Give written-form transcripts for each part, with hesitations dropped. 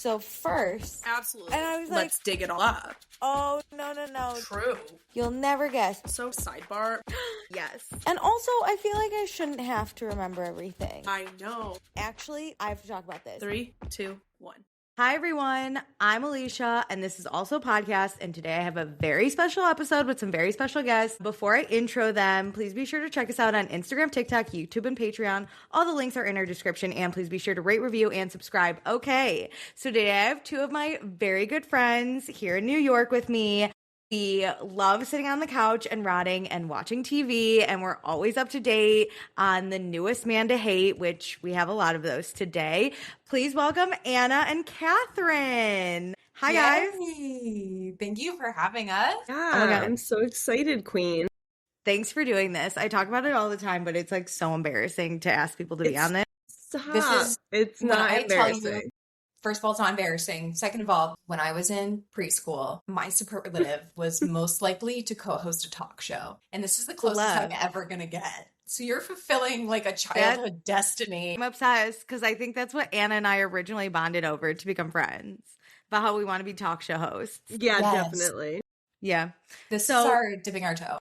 So first, absolutely. and I was like, let's dig it all up. Oh, no. True. You'll never guess. So sidebar. Yes. And also, I feel like I shouldn't have to remember everything. I know. Actually, I have to talk about this. 3, 2, 1. Hi, everyone. I'm Alicia, and this is also a podcast. And today I have a very special episode with some very special guests. Before I intro them, please be sure to check us out on Instagram, TikTok, YouTube, and Patreon. All the links are in our description. And please be sure to rate, review, and subscribe. Okay, so today I have two of my very good friends here in New York with me. We love sitting on the couch and rotting and watching TV, and we're always up to date on the newest man to hate, which we have a lot of those today. Please welcome Anna and Catherine. Hi, guys. Thank you for having us. Yeah, Oh my God. I'm so excited, Queen. Thanks for doing this. I talk about it all the time, but it's like so embarrassing to ask people to be on this. Stop. It's when not I tell embarrassing. you, first of all, it's not embarrassing. Second of all, when I was in preschool, my superlative was most likely to co-host a talk show. And this is the closest I'm ever going to get. So you're fulfilling like a childhood destiny. I'm obsessed because I think that's what Anna and I originally bonded over to become friends, about how we want to be talk show hosts. Yeah, Yes. definitely. Yeah. This So- is our dipping our toe.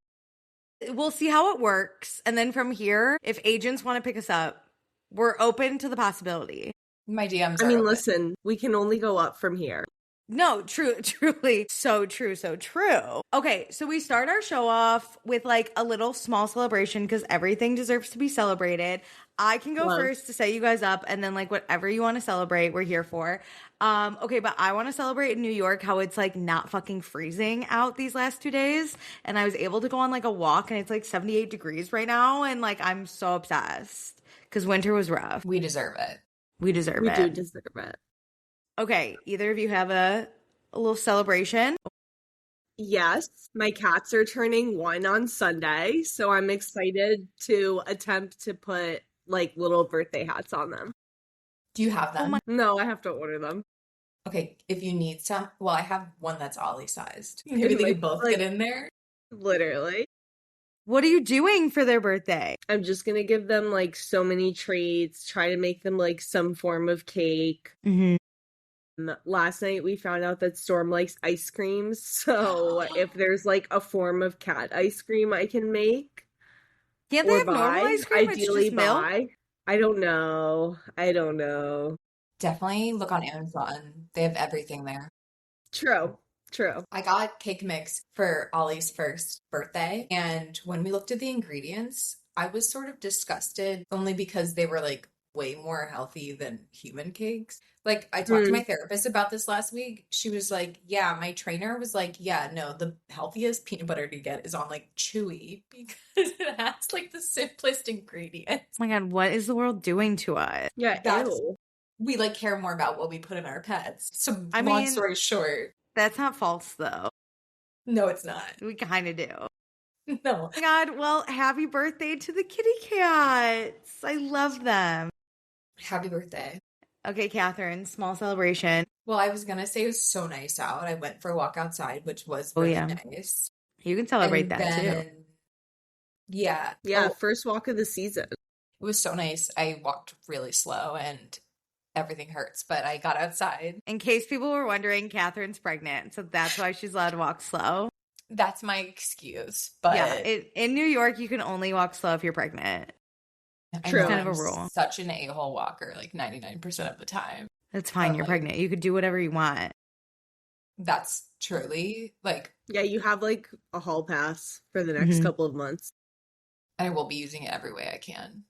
We'll see how it works. And then from here, if agents want to pick us up, we're open to the possibility. My DMs I are mean, open. listen, we can only go up from here. No, truly. So true. Okay, so we start our show off with like a little small celebration because everything deserves to be celebrated. I can go first to set you guys up, and then like whatever you want to celebrate, we're here for. Okay, but I want to celebrate in New York how it's like not fucking freezing out these last 2 days, and I was able to go on like a walk, and it's like 78 degrees right now, and like I'm so obsessed because winter was rough. We deserve it. We deserve We it. do deserve it. Okay, either of you have a little celebration? Yes, my cats are turning 1 on Sunday, so I'm excited to attempt to put like little birthday hats on them. Do you have them? No, I have to order them. Okay, if you need some, well, I have one that's Ollie sized. Maybe they could both Like- get in there. Literally. What are you doing for their birthday? I'm just gonna give them like so many treats, try to make them like some form of cake. Mm-hmm. Last night we found out that Storm likes ice creams, so if there's like a form of cat ice cream I can make Can't they or have normal buy, ice cream? It's ideally just milk? buy. I don't know. Definitely look on Amazon. They have everything there. True. I got cake mix for Ollie's first birthday, and when we looked at the ingredients, I was sort of disgusted only because they were like way more healthy than human cakes. Like I talked to my therapist about this last week. She was like, yeah, my trainer was like, yeah, no, the healthiest peanut butter to get is on like Chewy because it has like the simplest ingredients. Oh my God, what is the world doing to us? Yeah, That's- ew. We like care more about what we put in our pets. So I long mean- story short, That's not false, though. no, it's not. We kind of do. Oh No. my God, well, happy birthday to the kitty cats. I love them. Happy birthday. Okay, Catherine, small celebration. Well, I was gonna say it was so nice out. I went for a walk outside, which was Oh, really yeah. nice. You can celebrate And that too. then- Yeah. Yeah, Oh, first walk of the season. it was so nice. I walked really slow and everything hurts, but I got outside. In case people were wondering, Catherine's pregnant, so that's why she's allowed to walk slow. That's my excuse. But Yeah, in New York, you can only walk slow if you're pregnant. I True. know Kind of a I'm rule. Such an a-hole walker, like 99% of the time. That's fine. But, You're like- pregnant. You could do whatever you want. That's truly like Yeah, you have like a hall pass for the next Mhm. couple of months. I will be using it every way I can.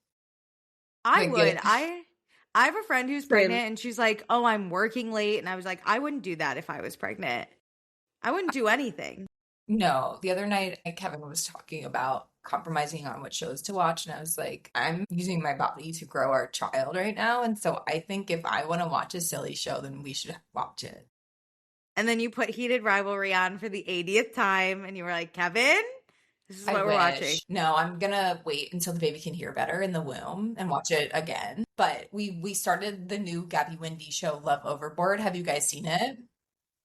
I Like, would. yeah. I have a friend who's Same. pregnant and she's like, "Oh, I'm working late." And I was like, "I wouldn't do that if I was pregnant. I wouldn't do anything." No, the other night Kevin was talking about compromising on what shows to watch, and I was like, I'm using my body to grow our child right now, and so I think if I want to watch a silly show, then we should watch it. And then you put Heated Rivalry on for the 80th time and you were like, "Kevin, this is what I we're wish. watching." No, I'm gonna wait until the baby can hear better in the womb and watch it again. But we started the new Gabby Wendy show, Love Overboard. Have you guys seen it?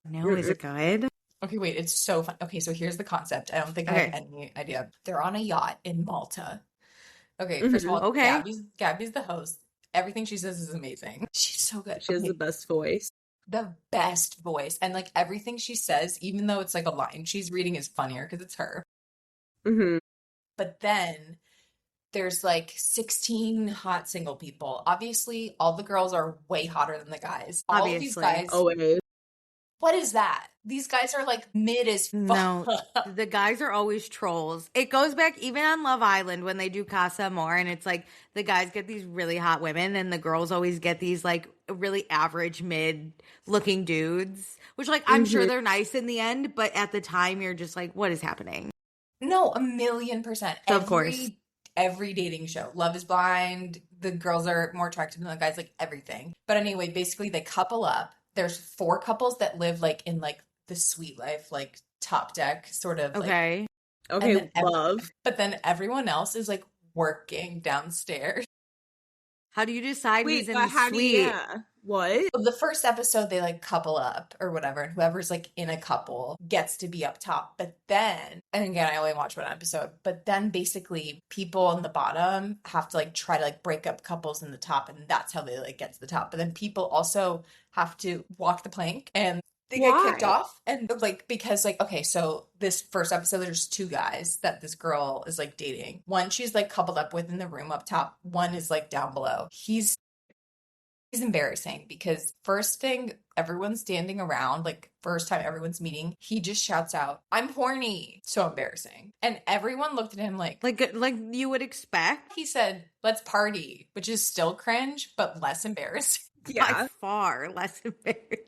No, is it good? Okay, wait, it's so fun. Okay, so here's the concept. I don't think I have any idea. They're on a yacht in Malta. Okay, first of all, Okay. Gabby's the host. Everything she says is amazing. She's so good. She has Okay, the best voice. the best voice. And like everything she says, even though it's like a line she's reading, is funnier because it's her. Mm-hmm. But then there's like 16 hot single people. Obviously, all the girls are way hotter than the guys. All of these Obviously. guys, Always. what is that? These guys are like mid as fuck. No, the guys are always trolls. It goes back even on Love Island when they do Casa Amor, and it's like the guys get these really hot women and the girls always get these like really average mid looking dudes, which like I'm sure they're nice in the end, but at the time you're just like, what is happening? No, 1,000,000%. Of course. Every dating show. Love is Blind. The girls are more attractive than the guys, like everything. But anyway, basically they couple up. There's 4 couples that live like in like the sweet life, like top deck sort of. Okay. Like, Okay, and then love. but then everyone else is like working downstairs. How do you decide Wait, who's in but the how do suite? you, what? So the first episode, they like couple up or whatever, and whoever's like in a couple gets to be up top. But then, and again, I only watched one episode, but then basically people on the bottom have to like try to like break up couples in the top, and that's how they like get to the top. But then people also have to walk the plank and they get kicked Why? off. And like, because like, okay, so this first episode, there's 2 guys that this girl is like dating. One she's like coupled up with in the room up top. One is like down below. He's embarrassing because first thing, everyone's standing around, like first time everyone's meeting, he just shouts out, "I'm horny." So embarrassing. And everyone looked at him like you would expect. he said, "Let's party," which is still cringe, but less embarrassing. Yeah. By far less embarrassing.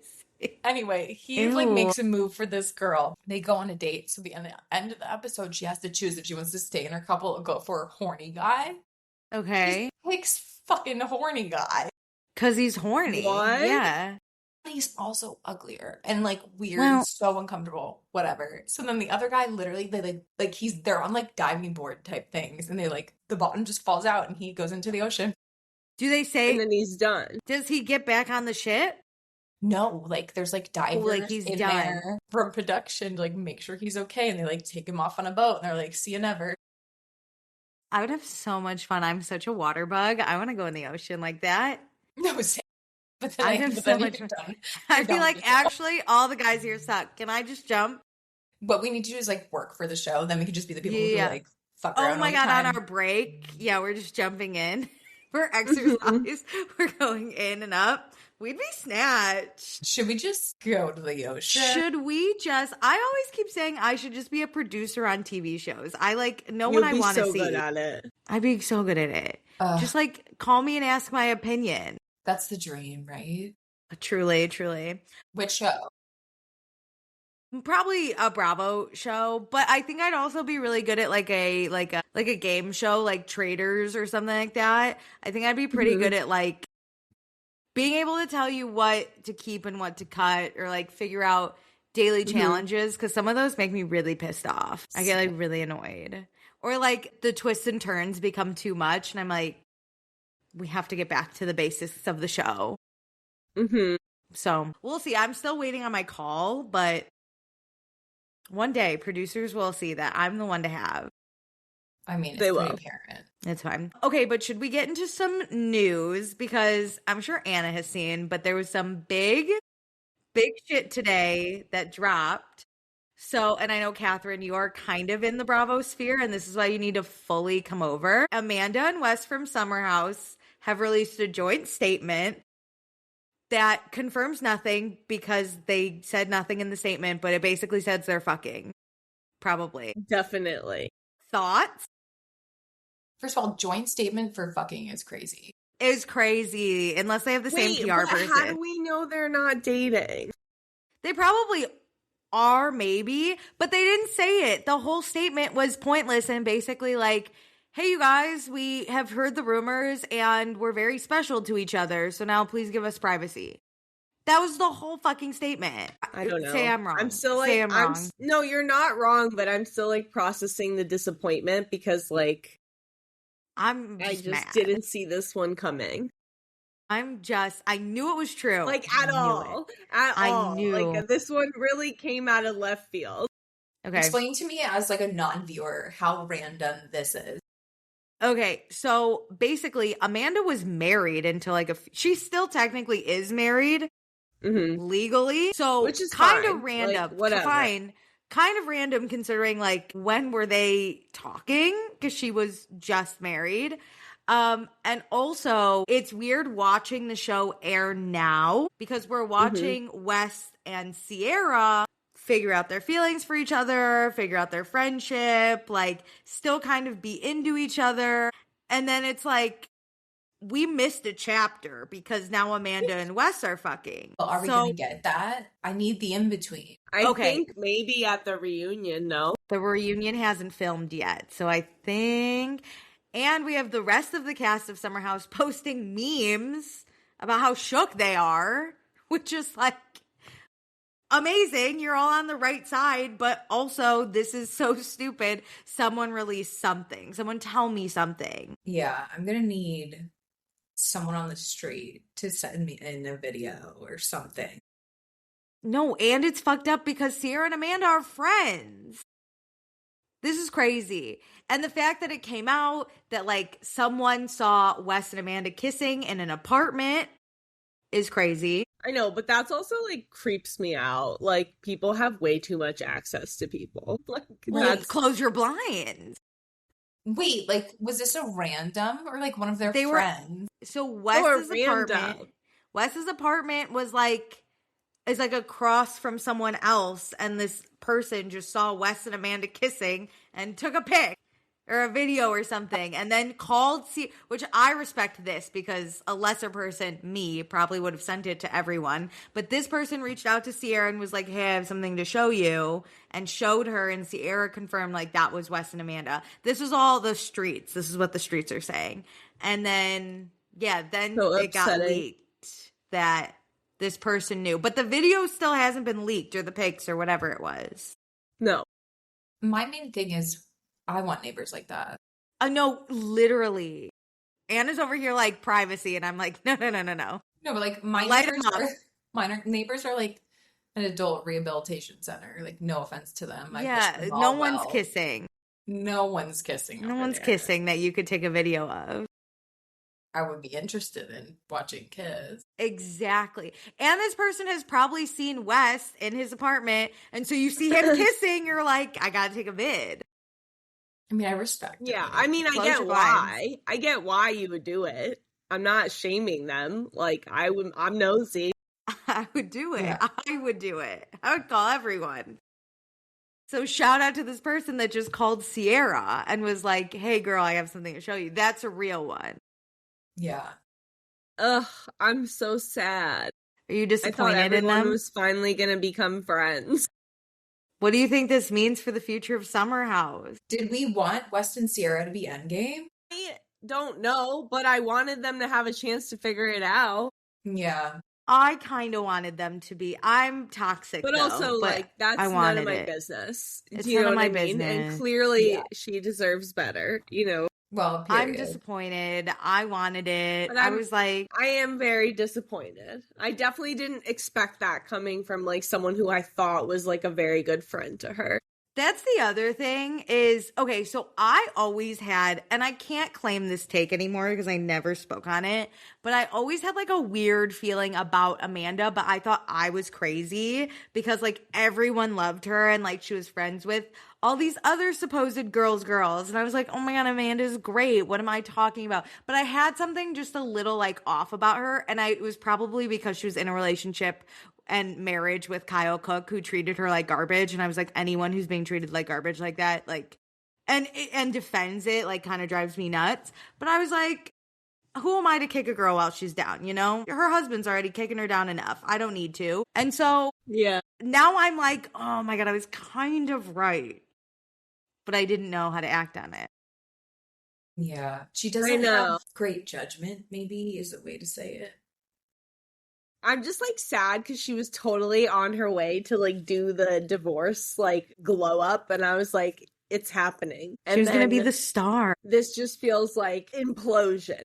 Anyway, he like makes a move for this girl. They go on a date. So the end of the episode, she has to choose if she wants to stay in her couple or go for a horny guy. Okay. She picks fucking horny guy. Because he's horny. What? Yeah. He's also uglier and like weird, Well- so uncomfortable, whatever. So then the other guy literally they like they're on like diving board type things and they like the bottom just falls out and he goes into the ocean. Do they say, And then he's done. does he get back on the ship? No, like there's like divers like, he's in done. there from production to like make sure he's okay and they like take him off on a boat and they're like, "See you never." I would have so much fun. I'm such a water bug. I want to go in the ocean like that. No, same. But then I'd have but so then much you're fun. done. I'd be done like, with the show. actually, all the guys here suck. Can I just jump? What we need to do is like work for the show. Then we could just be the people Yeah. who like fuck Oh around my all the God, time. on our break. Yeah, we're just jumping in. For exercise. We're going in and up. We'd be snatched. Should we just go to the ocean? Should we just? I always keep saying I should just be a producer on TV shows. I like know You'll what I be want to so see. good at it. I'd be so good at it. Ugh. Just like call me and ask my opinion. That's the dream, right? Truly, truly. Which show? Probably a Bravo show, but I think I'd also be really good at like a game show like Traders or something like that. I think I'd be pretty good at like being able to tell you what to keep and what to cut or like figure out daily challenges because some of those make me really pissed off. I get like really annoyed. Or like the twists and turns become too much and I'm like, we have to get back to the basics of the show. Mm-hmm. So we'll see. I'm still waiting on my call, but one day producers will see that I'm the one to have. I mean, it's They pretty will. apparent. It's fine. Okay, but should we get into some news? Because I'm sure Anna has seen, but there was some big shit today that dropped. So, and I know, Catherine, you are kind of in the Bravo sphere, and this is why you need to fully come over. Amanda and Wes from Summer House have released a joint statement that confirms nothing because they said nothing in the statement, but it basically says they're fucking. Probably. Definitely. Thoughts? First of all, joint statement for fucking is crazy. Is crazy unless they have the same PR but person. how do we know they're not dating? They probably are, maybe, but they didn't say it. The whole statement was pointless and basically like, hey, you guys, we have heard the rumors and we're very special to each other. So now please give us privacy. That was the whole fucking statement. I don't know. Say I'm wrong. I'm still like, Say I'm wrong. no, you're not wrong, but I'm still like processing the disappointment because like I'm I just just mad. didn't see this one coming. I knew it was true. Like I at knew all. At I all. knew. Like this one really came out of left field. it. Okay. Explain to me as like a non-viewer how random this is. Okay, so basically, Amanda was married until like she still technically is married legally. So Which is kind fine. of random. Like, whatever. Fine. Kind of random considering like when were they talking? Because she was just married. And also it's weird watching the show air now because we're watching Wes and Sierra figure out their feelings for each other, figure out their friendship, like still kind of be into each other. And then it's like, we missed a chapter because now Amanda and Wes are fucking. Well, are we going to get that? I need the in-between. I Okay. think maybe at the reunion, no? The reunion hasn't filmed yet. So I think. And we have the rest of the cast of Summer House posting memes about how shook they are, which is like amazing. You're all on the right side, but also this is so stupid. Someone release something. Someone tell me something. Yeah, I'm going to need someone on the street to send me in a video or something. No, and it's fucked up because Sierra and Amanda are friends. This is crazy. And the fact that it came out that like someone saw Wes and Amanda kissing in an apartment is crazy. I know, but that's also like creeps me out. Like people have way too much access to people. Like that's Close your blinds. Wait, like, was this a random or like one of their They were- friends? So random. Wes's apartment was like, is like across from someone else. And this person just saw Wes and Amanda kissing and took a pic or a video or something. And then called, which I respect this because a lesser person, me, probably would have sent it to everyone. But this person reached out to Sierra and was like, hey, I have something to show you. And showed her, and Sierra confirmed like that was Wes and Amanda. This is all the streets. This is what the streets are saying. And then, yeah, then So it got upsetting. leaked that this person knew. But the video still hasn't been leaked or the pics or whatever it was. No. My main thing is I want neighbors like that. No, literally. Anna's over here like privacy, and I'm like, no. No, but like my Light 'em neighbors up. are, neighbors are like an adult rehabilitation center. Like, no offense to them. I wish Yeah, them all no one's well. kissing. No one's kissing. No over one's there. kissing that you could take a video of. I would be interested in watching kiss. Exactly. And this person has probably seen Wes in his apartment, and so you see him kissing, you're like, I gotta take a vid. I mean, I respect Yeah, it. I mean, I Close get your why. I get why you would do it. I'm not shaming them. Like I'm nosy. I would do it. Yeah. I would do it. I would call everyone. So shout out to this person that just called Sierra and was like, hey girl, I have something to show you. That's a real one. Yeah. Ugh, I'm so sad. Are you I thought disappointed in everyone them? was finally gonna become friends. What do you think this means for the future of Summer House? Did we want West and Sierra to be endgame? I don't know, but I wanted them to have a chance to figure it out. Yeah. I kind of wanted them to be. I'm toxic, But though, also, but like, that's I none wanted of my it. business. It's Do you none know of what my I mean? business. And clearly, Yeah. she deserves better, you know? Well, I'm period. disappointed. I wanted it. But I I'm- was like, I am very disappointed. I definitely didn't expect that coming from, like, someone who I thought was, like, a very good friend to her. that's the other thing is, okay, so I always had, and I can't claim this take anymore because I never spoke on it, but I always had like a weird feeling about Amanda, but I thought I was crazy because like everyone loved her and like she was friends with all these other supposed girls. And I was like, oh my God, Amanda's great. What am I talking about? But I had something just a little like off about her. And it was probably because she was in a relationship and marriage with Kyle Cook, who treated her like garbage. And I was like, anyone who's being treated like garbage like that, like, and defends it, like, kind of drives me nuts. But I was like, who am I to kick a girl while she's down, you know? Her husband's already kicking her down enough. I don't need to. And so Yeah. now I'm like, oh my God, I was kind of right. But I didn't know how to act on it. Yeah. She I doesn't know. have great judgment, maybe is a way to say it. I'm just, like, sad because she was totally on her way to, like, do the divorce, like, glow up. And I was like, it's happening. And She was going to be then the star. this just feels like implosion.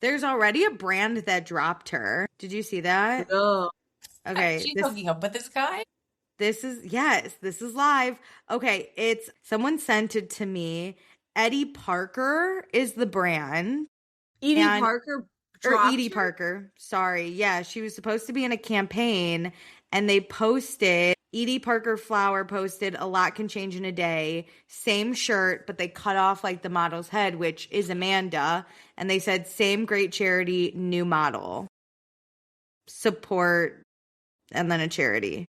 There's already a brand that dropped her. Did you see that? No. Okay. She's this- hooking up with this guy? This is live. Okay, it's someone sent it to me. Eddie Parker is the brand. Edie And- Parker Or dropped Edie her? Parker. Sorry. Yeah, she was supposed to be in a campaign and they posted, Edie Parker Flower posted "A lot can change in a day." Same shirt, but they cut off like the model's head, which is Amanda. And they said, "Same great charity, new model. Support," and then a charity.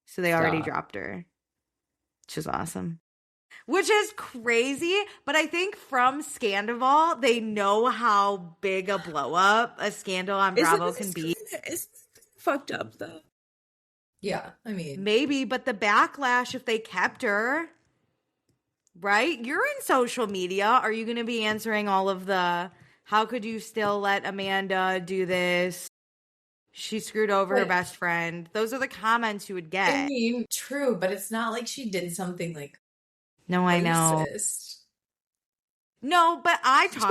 So they already Stop. dropped her, which is awesome. Which is crazy, but I think from Scandival, they know how big a blow up a scandal on Bravo can be. It's fucked up though. Yeah, I mean, Maybe, but the backlash if they kept her, right? You're in social media. Are you going to be answering all of the, how could you still let Amanda do this? She screwed over her But- best friend. Those are the comments you would get. I mean, true, but it's not like she did something like No, I know. racist. No, but I Just-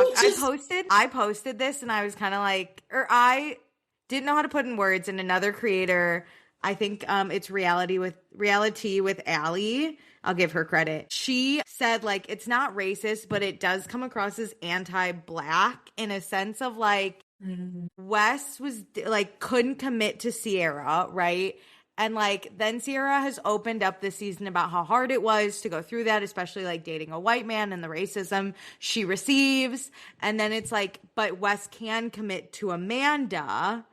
I posted this and I was kind of like, or I didn't know how to put in words, and another creator, I think it's reality with Allie. I'll give her credit. She said like, it's not racist, but it does come across as anti-black in a sense of like, Wes was like, couldn't commit to Sierra, right? And like, then Sierra has opened up this season about how hard it was to go through that, especially like dating a white man and the racism she receives. And then it's like, but Wes can commit to Amanda,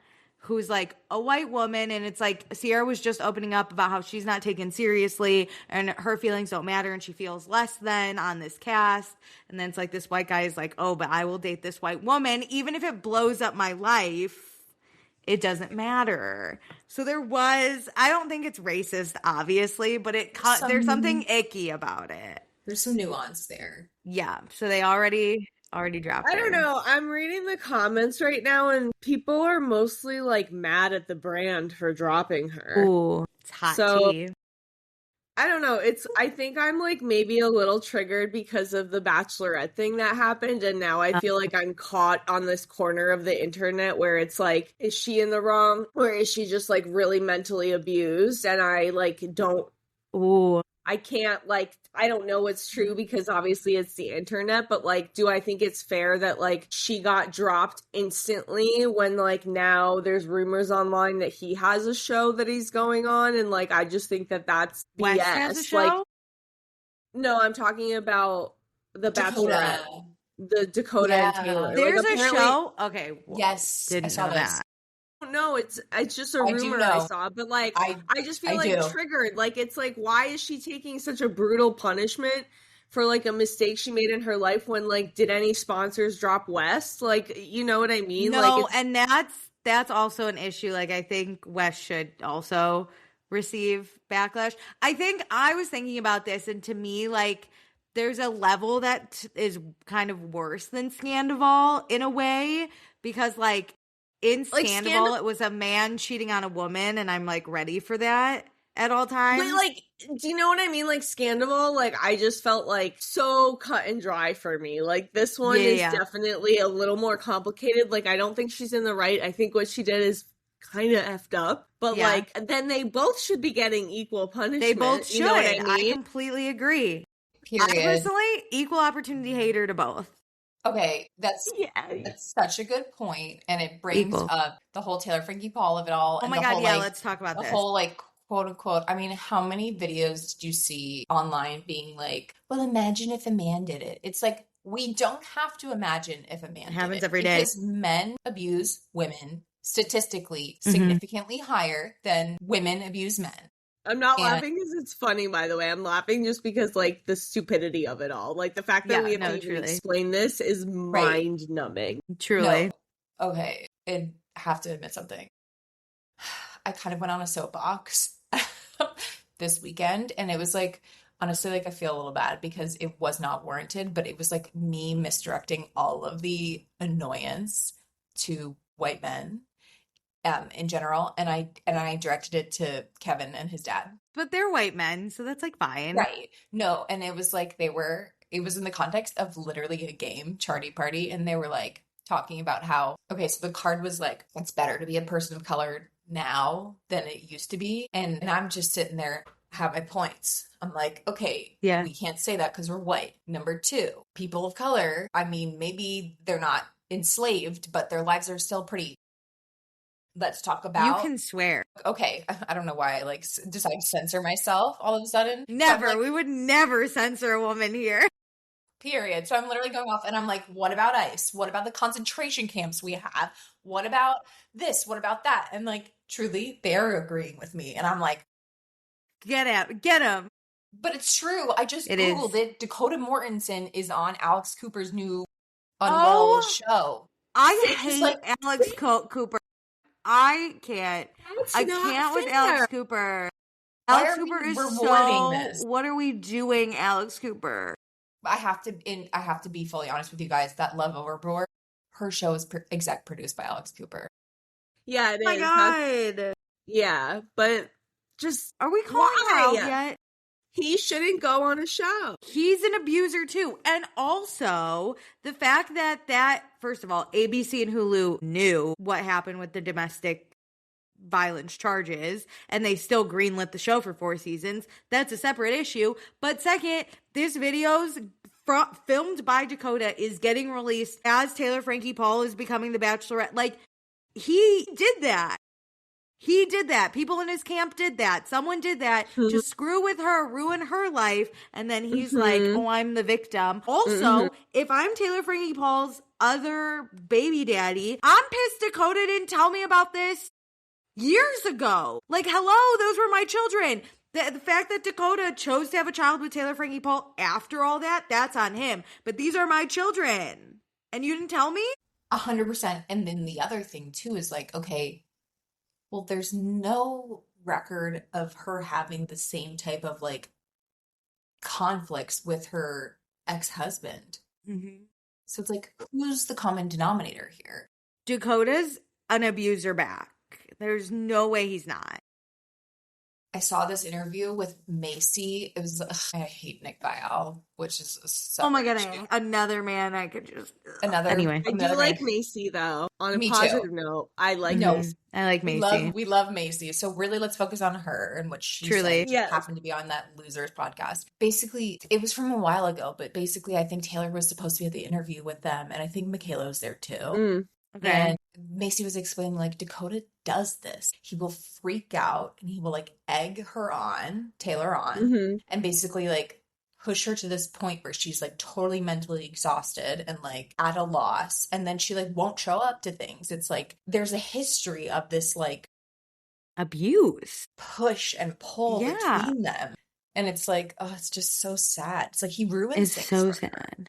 who's like a white woman. And it's like, Sierra was just opening up about how she's not taken seriously and her feelings don't matter and she feels less than on this cast. And then it's like, this white guy is like, oh, but I will date this white woman, even if it blows up my life. It doesn't matter. So there was, I don't think it's racist, obviously, but there's something icky about it. There's some nuance there. Yeah. So they already dropped I her. don't know. I'm reading the comments right now, and people are mostly like mad at the brand for dropping her. Ooh, it's hot So- tea. I don't know. I think I'm like maybe a little triggered because of the Bachelorette thing that happened. And now I feel like I'm caught on this corner of the internet where it's like, is she in the wrong? Or is she just like really mentally abused? And I like Ooh. I can't like, I don't know what's true because obviously it's the internet, but like, do I think it's fair that like she got dropped instantly when like now there's rumors online that he has a show that he's going on? And like, I just think that that's BS. Wes has a show? Like, no, I'm talking about the Bachelorette, the Dakota and Yeah. Taylor. There's like, a apparently- show? Okay. Well, Yes, I Didn't saw know this. that. no, it's just a I do rumor I know. saw, but like I just feel I like do. triggered. Like it's like, why is she taking such a brutal punishment for like a mistake she made in her life when like did any sponsors drop West? Like, you know what I mean? No, Like it's, and that's also an issue. Like, I think Wes should also receive backlash. I think I was thinking about this, and to me, like, there's a level that is kind of worse than Scandival in a way, because like in Like, Scandival, it was a man cheating on a woman, and I'm like ready for that at all times. but like, do you know what I mean? Like Scandival, like I just felt like so cut and dry for me. Like this one is Yeah. definitely a little more complicated. Like I don't think she's in the right. I think what she did is kind of effed up. But Yeah. like, then they both should be getting equal punishment. they both should. You know what I mean? completely agree. I Period. personally equal opportunity hater to both. Okay, that's such a good point, and it brings Equal. up the whole Taylor Frankie Paul of it all. Oh and my the god, whole, yeah, like, let's talk about the this. whole like quote unquote. I mean, how many videos did you see online being like, "Well, imagine if a man did it." It's like we don't have to imagine if a man It happens did it, every day. because men abuse women statistically Mhm. significantly higher than women abuse men. I'm not And- laughing because it's funny, by the way. I'm laughing just because, like, the stupidity of it all. Like, the fact that Yeah, we have no, to even truly. explain this is Right. mind-numbing. Truly. No. Okay, I have to admit something. I kind of went on a soapbox this weekend, and it was like, honestly, like I feel a little bad because it was not warranted, but it was like me misdirecting all of the annoyance to white men in general, and I directed it to Kevin and his dad. But they're white men, so that's like fine. Right. No, and it was like it was in the context of literally a game, Charty Party, and they were like talking about how, okay, so the card was like, it's better to be a person of color now than it used to be. And I'm just sitting there, have my points. I'm like, okay, Yeah. we can't say that because we're white. Number two, people of color, I mean, maybe they're not enslaved, but their lives are still pretty, let's talk You about. can swear. Okay, I don't know why I like decide to censor myself all of a sudden. So I'm Never. like, We would never censor a woman here. period. So I'm literally going off and I'm like, what about ICE? What about the concentration camps we have? What about this? What about that? And like, truly, they're agreeing with me. And I'm like, Get out. Get him. but it's true. I just It Googled is. it. Dakota Mortensen is on Alex Cooper's new Unwell Oh, show. I It's just hate like, Alex Cooper. I can't. That's I not can't with fair. Alex Cooper. why Alex are we Cooper is rewarding so. this? What are we doing, Alex Cooper? I have to be fully honest with you guys. That Love Overboard, her show is exec produced by Alex Cooper. Yeah, it Oh my is. That's- God. yeah, but just Are we calling her out why? yet? He shouldn't go on a show. He's an abuser too. And also the fact that first of all, ABC and Hulu knew what happened with the domestic violence charges and they still greenlit the show for 4 seasons. That's a separate issue. But second, this video's filmed by Dakota is getting released as Taylor Frankie Paul is becoming the Bachelorette. Like, he did that. He did that. People in his camp did that. Someone did that to screw with her, ruin her life. And then he's like, oh, I'm the victim. Also, if I'm Taylor Frankie Paul's other baby daddy, I'm pissed Dakota didn't tell me about this years ago. Like, hello, those were my children. The fact that Dakota chose to have a child with Taylor Frankie Paul after all that, that's on him. But these are my children. And you didn't tell me? 100%. And then the other thing too is like, okay, well, there's no record of her having the same type of like conflicts with her ex-husband. Mm-hmm. So it's like, who's the common denominator here? Dakota's an abuser back. There's no way he's not. I saw this interview with Macy. It was, I hate Nick Viall, which is so. Oh my God, another man I could just. Anyway. I do like Macy though. On a Me positive too. note, I like No. Macy. I like Macy. We love Macy. So really, let's focus on her and what she Truly. said. She happened to be on that Losers podcast. Basically, it was from a while ago, but basically, I think Taylor was supposed to be at the interview with them, and I think Michaela was there too. Okay. And Macy was explaining, like, Dakota does this. He will freak out and he will, like, egg her on, Taylor on, and basically, like, push her to this point where she's, like, totally mentally exhausted and, like, at a loss. And then she, like, won't show up to things. It's like, there's a history of this, like, abuse, push and pull between them. And it's like, oh, it's just so sad. It's like he ruins things. It's so sad.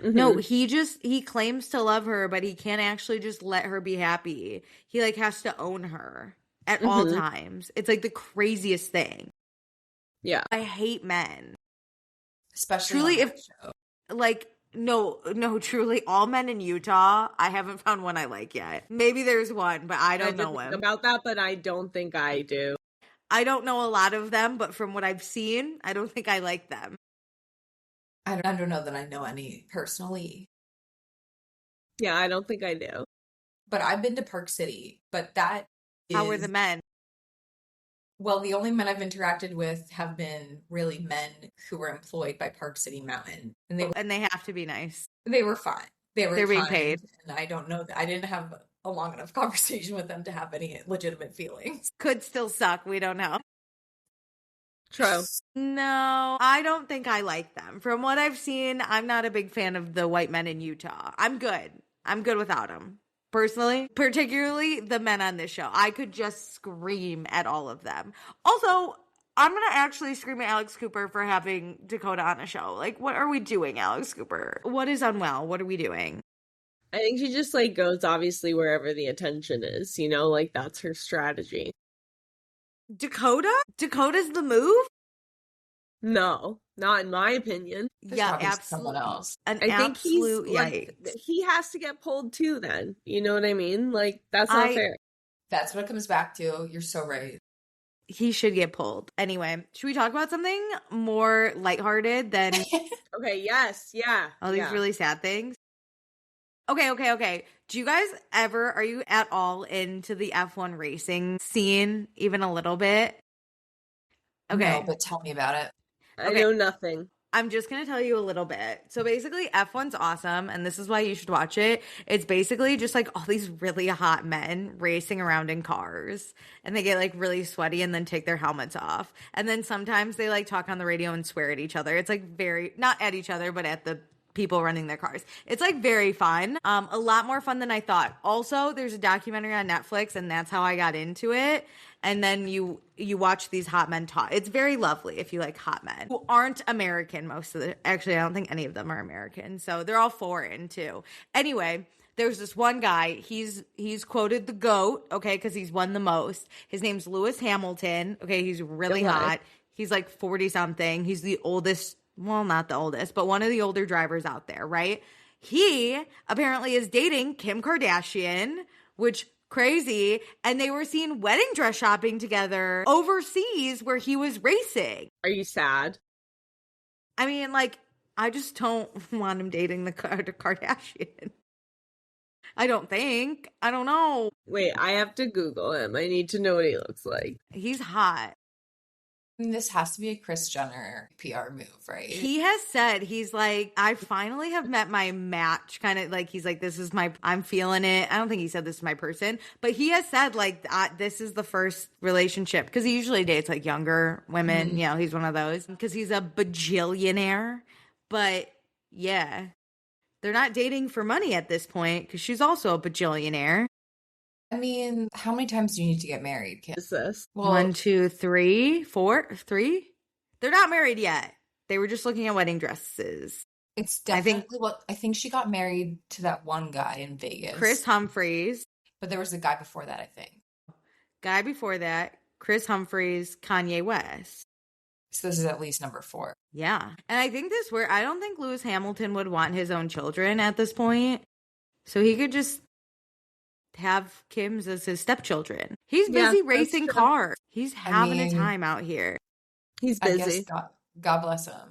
No, he claims to love her, but he can't actually just let her be happy. He like has to own her at all times. It's like the craziest thing. Yeah. I hate men. Especially truly, on if that show. like no, truly all men in Utah, I haven't found one I like yet. Maybe there's one, but I don't know him. About that, but I don't think I do. I don't know a lot of them, but from what I've seen, I don't think I like them. I don't know that I know any personally. Yeah, I don't think I do. But I've been to Park City, but that is... How were the men? Well, the only men I've interacted with have been really men who were employed by Park City Mountain. And they have to be nice. They were fine. They're being paid. And I don't know that I didn't have a long enough conversation with them to have any legitimate feelings. Could still suck. We don't know. True. No, I don't think I like them. From what I've seen, I'm not a big fan of the white men in Utah. I'm good without them. Personally, particularly the men on this show. I could just scream at all of them. Also, I'm going to actually scream at Alex Cooper for having Dakota on a show. Like, what are we doing, Alex Cooper? What is unwell? What are we doing? I think she just like goes obviously wherever the attention is, you know, like that's her strategy. Dakota's the move? No, not in my opinion. There's yeah, probably absolutely. someone else. An I think absolute he's like, he has to get pulled too then. You know what I mean? Like, that's not fair. That's what it comes back to. You're so right. He should get pulled. Anyway, should we talk about something more lighthearted than Okay, yes, yeah. all these really sad things? Okay. Do you guys are you at all into the F1 racing scene, even a little bit? Okay. No, but tell me about it. I know nothing. I'm just going to tell you a little bit. So basically, F1's awesome, and this is why you should watch it. It's basically just like all these really hot men racing around in cars, and they get like really sweaty and then take their helmets off. And then sometimes they like talk on the radio and swear at each other. It's like very, not at each other, but at the people running their cars. It's like very fun. A lot more fun than I thought. Also, there's a documentary on Netflix, and that's how I got into it. And then you watch these hot men talk. It's very lovely if you like hot men who aren't American. Actually, I don't think any of them are American. So they're all foreign too. Anyway, there's this one guy. He's quoted the GOAT, okay, because he's won the most. His name's Lewis Hamilton. Okay, he's really hot. He's like 40 something. He's the oldest. Well, not the oldest, but one of the older drivers out there, right? He apparently is dating Kim Kardashian, which crazy. And they were seen wedding dress shopping together overseas where he was racing. Are you sad? I mean, like, I just don't want him dating the Kardashian. I don't think. I don't know. Wait, I have to Google him. I need to know what he looks like. He's hot. This has to be a Kris Jenner PR move, right? He has said, he's like, I finally have met my match. Kind of like, he's like, I'm feeling it. I don't think he said this is my person, but he has said like, this is the first relationship. Cause he usually dates like younger women. Mm-hmm. You know, he's one of those because he's a bajillionaire. But yeah, they're not dating for money at this point because she's also a bajillionaire. I mean, how many times do you need to get married, Kim? What's this? Well, 1, 2, 3, 4, 3. They're not married yet. They were just looking at wedding dresses. it's definitely I think she got married to that one guy in Vegas. Chris Humphries. But there was a guy before that, I think. Guy before that, Chris Humphries, Kanye West. So this is at least number 4. Yeah. And I think I don't think Lewis Hamilton would want his own children at this point. So he could just have Kim's as his stepchildren. He's busy racing cars. He's having a time out here. He's I busy. guess God bless him.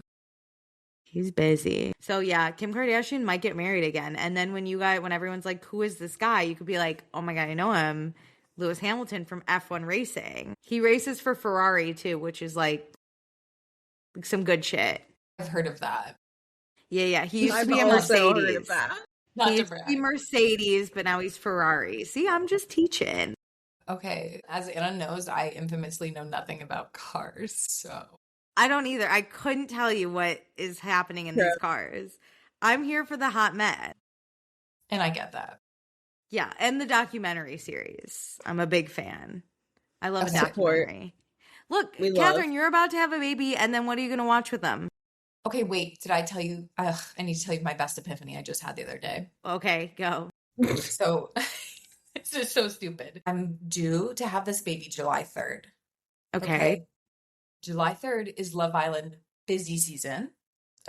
He's busy. So yeah, Kim Kardashian might get married again. And then when everyone's like, who is this guy? You could be like, oh my God, I know him. Lewis Hamilton from F1 racing. He races for Ferrari too, which is like some good shit. I've heard of that. Yeah. He used to I've be a also heard Mercedes. of that. Not He to used to brag. be Mercedes, but now he's Ferrari. See, I'm just teaching. Okay, as Anna knows, I infamously know nothing about cars, so. I don't either. I couldn't tell you what is happening in these cars. I'm here for the hot men. And I get that. Yeah, and the documentary series. I'm a big fan. I love a Support. documentary. Look, We Catherine, love. you're about to have a baby, and then what are you going to watch with them? Okay, wait, did I tell you? I need to tell you my best epiphany I just had the other day. Okay, go. So, it's just so stupid. I'm due to have this baby July 3rd. Okay. July 3rd is Love Island busy season.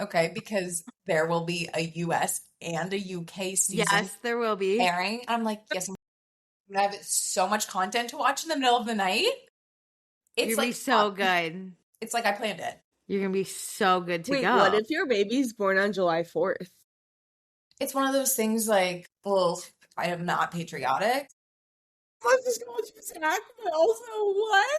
Okay, because there will be a US and a UK season Yes, there will be. airing. And I'm like, yes, I'm gonna have so much content to watch in the middle of the night. It's You're going to like be so good. It's like I planned it. You're going to be so good to Wait, go. what if your baby's born on July 4th? It's one of those things like, well, I am not patriotic. Let's just go with Zach, but also what?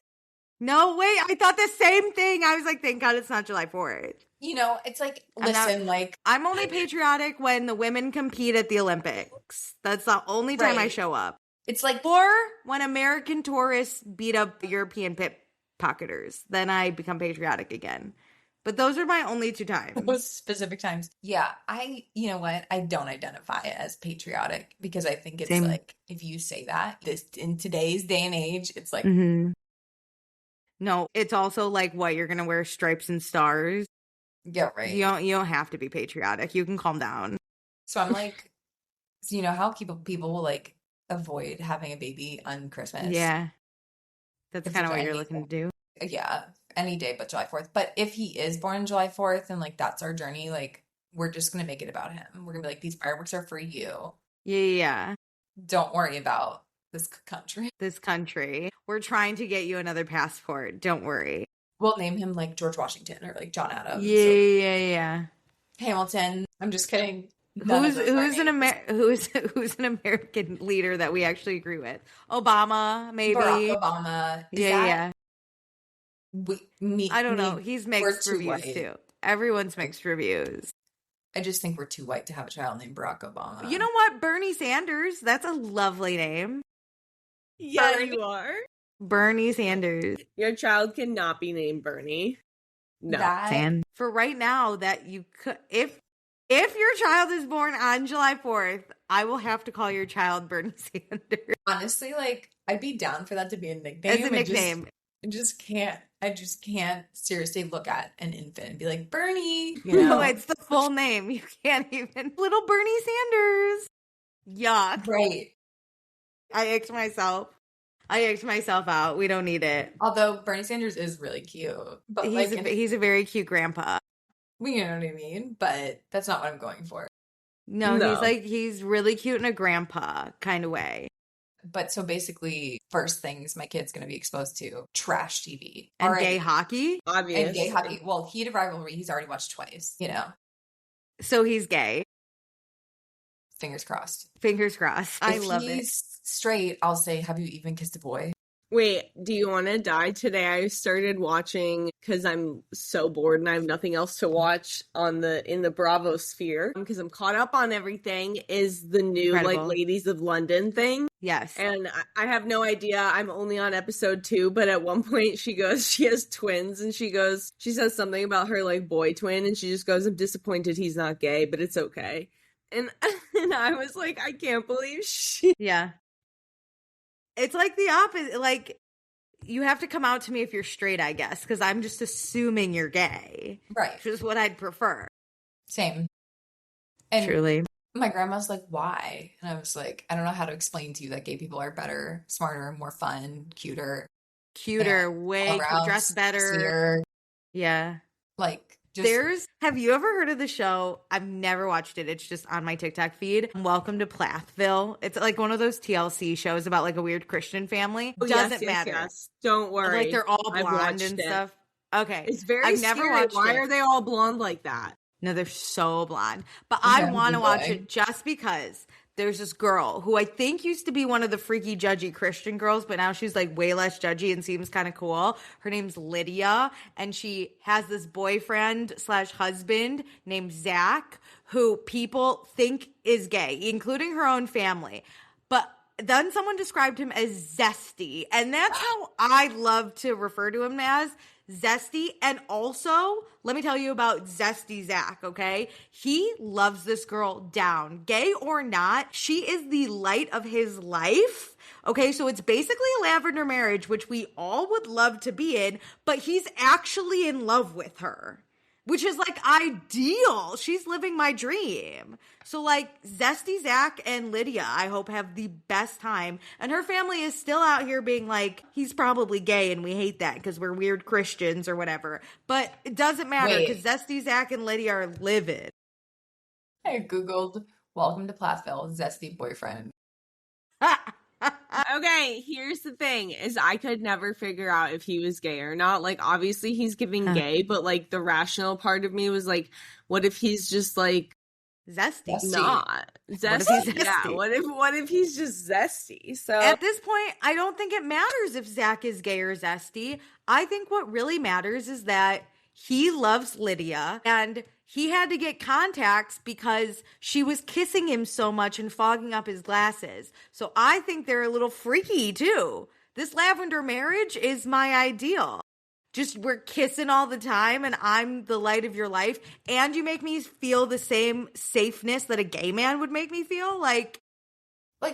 No, wait, I thought the same thing. I was like, thank God it's not July 4th. You know, it's like, I'm not- listen, like, I'm only patriotic when the women compete at the Olympics. That's the only time I Right. show up. it's like, Or when American tourists beat up European pickpocketers, then I become patriotic again. But those are my only 2 times. those specific times. Yeah, you know what? I don't identify as patriotic because I think it's Same. like, if you say that, this in today's day and age, it's like, Mm-hmm. No, it's also like what you're gonna wear stripes and stars. yeah, right. You don't have to be patriotic. You can calm down. So I'm like, so you know how people will like avoid having a baby on Christmas? Yeah, that's If kind of it's what you're any- looking to do. Yeah, any day but July 4th. But if he is born July 4th and like that's our journey, like we're just gonna make it about him. We're gonna be like, these fireworks are for you. Yeah. Don't worry about this country. This country. We're trying to get you another passport. Don't worry. We'll name him like George Washington or like John Adams. Yeah. Or Hamilton. I'm just kidding. None of those are names. Who's an American leader that we actually agree with? Obama, maybe. Barack Obama. Is Yeah. that- me, I don't know. me- He's we're mixed too reviews white. too. Everyone's mixed reviews. I just think we're too white to have a child named Barack Obama. You know what? Bernie Sanders. That's a lovely name. Yeah, Bernie. you are. Bernie Sanders. Your child cannot be named Bernie. No. That For right now, that you could, if your child is born on July 4th, I will have to call your child Bernie Sanders honestly, like, I'd be down for that to be a nickname. as a nickname. I just can't seriously look at an infant and be like, Bernie, you No, know? it's the full name. You can't even. Little Bernie Sanders. Yuck. Right. I icked myself out. We don't need it. Although Bernie Sanders is really cute. But He's a very cute grandpa. you know what I mean? But that's not what I'm going for. No, No. he's really cute in a grandpa kind of way. But so basically, first things my kid's going to be exposed to, trash TV. And Already. gay hockey. Obviously. And gay hockey. Well, Heat of Rivalry, he's already watched twice, you know? So he's gay. Fingers crossed. Fingers crossed. I If love it. he's straight, I'll say, have you even kissed a boy? Wait, do you want to die? Today I started watching, because I'm so bored and I have nothing else to watch in the Bravo sphere, because I'm caught up on everything, is the new Incredible. like Ladies of London thing. Yes. And I have no idea. I'm only on episode 2, but at one point she has twins, and she says something about her like boy twin, and she just goes, I'm disappointed he's not gay, but it's okay. And I was like, I can't believe she. Yeah. It's like the opposite. Like, you have to come out to me if you're straight, I guess, because I'm just assuming you're gay, Right. which is what I'd prefer. Same. And Truly. my grandma's like, why? And I was like, I don't know how to explain to you that gay people are better, smarter, more fun, cuter, Cuter, all way, around, dressed better. sexier. Yeah. Like, just Have you ever heard of the show? I've never watched it. It's just on my TikTok feed. Welcome to Plathville. It's like one of those TLC shows about like a weird Christian family. Oh, Doesn't yes, yes, matter. yes. Don't worry. Like they're all I've blonde watched and it. stuff. Okay. It's very I've never scary. watched Why it. are they all blonde like that? No, they're so blonde. But Okay, I want to watch Googling. it just because there's this girl who I think used to be one of the freaky, judgy Christian girls, but now she's like way less judgy and seems kind of cool. Her name's Lydia, and she has this boyfriend / husband named Zach, who people think is gay, including her own family. But then someone described him as zesty, and that's how I love to refer to him as. Zesty. And also, let me tell you about Zesty Zach, okay? He loves this girl down. Gay or not, she is the light of his life. Okay, so it's basically a lavender marriage, which we all would love to be in, but he's actually in love with her, which is like ideal. She's living my dream. So like Zesty Zach and Lydia, I hope, have the best time. And her family is still out here being like, he's probably gay and we hate that because we're weird Christians or whatever. But it doesn't matter Wait. because Zesty Zach and Lydia are livid. I Googled, welcome to Plathville, zesty boyfriend. Okay, here's the thing is I could never figure out if he was gay or not. Like, obviously he's giving gay, but like the rational part of me was like, what if he's just like Zesty. Zesty. not What if zesty? he's Yeah, zesty? what if he's just zesty? So At this point, I don't think it matters if Zach is gay or zesty. I think what really matters is that he loves Lydia and he had to get contacts because she was kissing him so much and fogging up his glasses. So I think they're a little freaky too. This lavender marriage is my ideal. Just we're kissing all the time and I'm the light of your life and you make me feel the same safeness that a gay man would make me feel. Like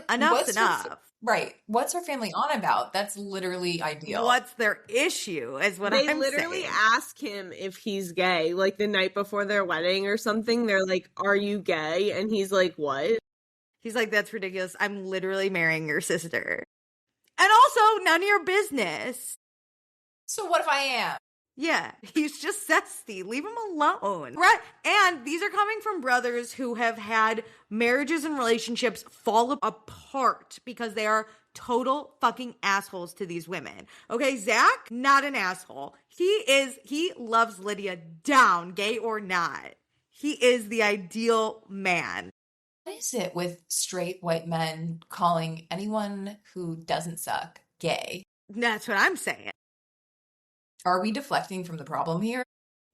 enough's what's her- enough. Right. What's her family on about? That's literally ideal. What's their issue is what they I'm literally saying. ask him if he's gay, like the night before their wedding or something. They're like, "Are you gay?" And he's like, "What?" He's like, that's ridiculous. I'm literally marrying your sister. And also, none of your business. So what if I am? Yeah, he's just zesty. Leave him alone. Right? And these are coming from brothers who have had marriages and relationships fall apart because they are total fucking assholes to these women. Okay, Zach, not an asshole. He loves Lydia down, gay or not. He is the ideal man. What is it with straight white men calling anyone who doesn't suck gay? That's what I'm saying. Are we deflecting from the problem here?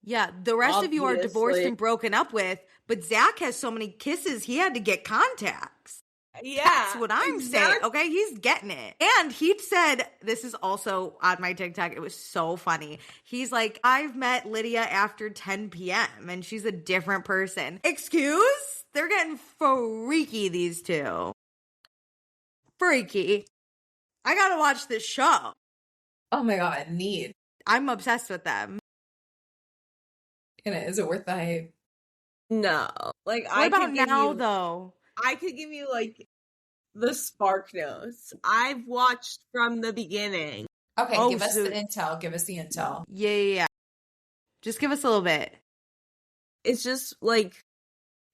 Yeah, the rest of you are divorced Obviously. and broken up with, but Zach has so many kisses, he had to get contacts. Yeah. That's what I'm saying, exact- okay? He's getting it. And he said, this is also on my TikTok, it was so funny. He's like, I've met Lydia after 10 p.m. and she's a different person. Excuse? They're getting freaky, these two. Freaky. I gotta watch this show. Oh my god, neat. I'm obsessed with them. And is it worth the hype? No. Like, What about now, though? I could give you, like, the spark notes. I've watched from the beginning. Okay, Oh, give us so- the intel. Give us the intel. Yeah. Just give us a little bit. It's just, like,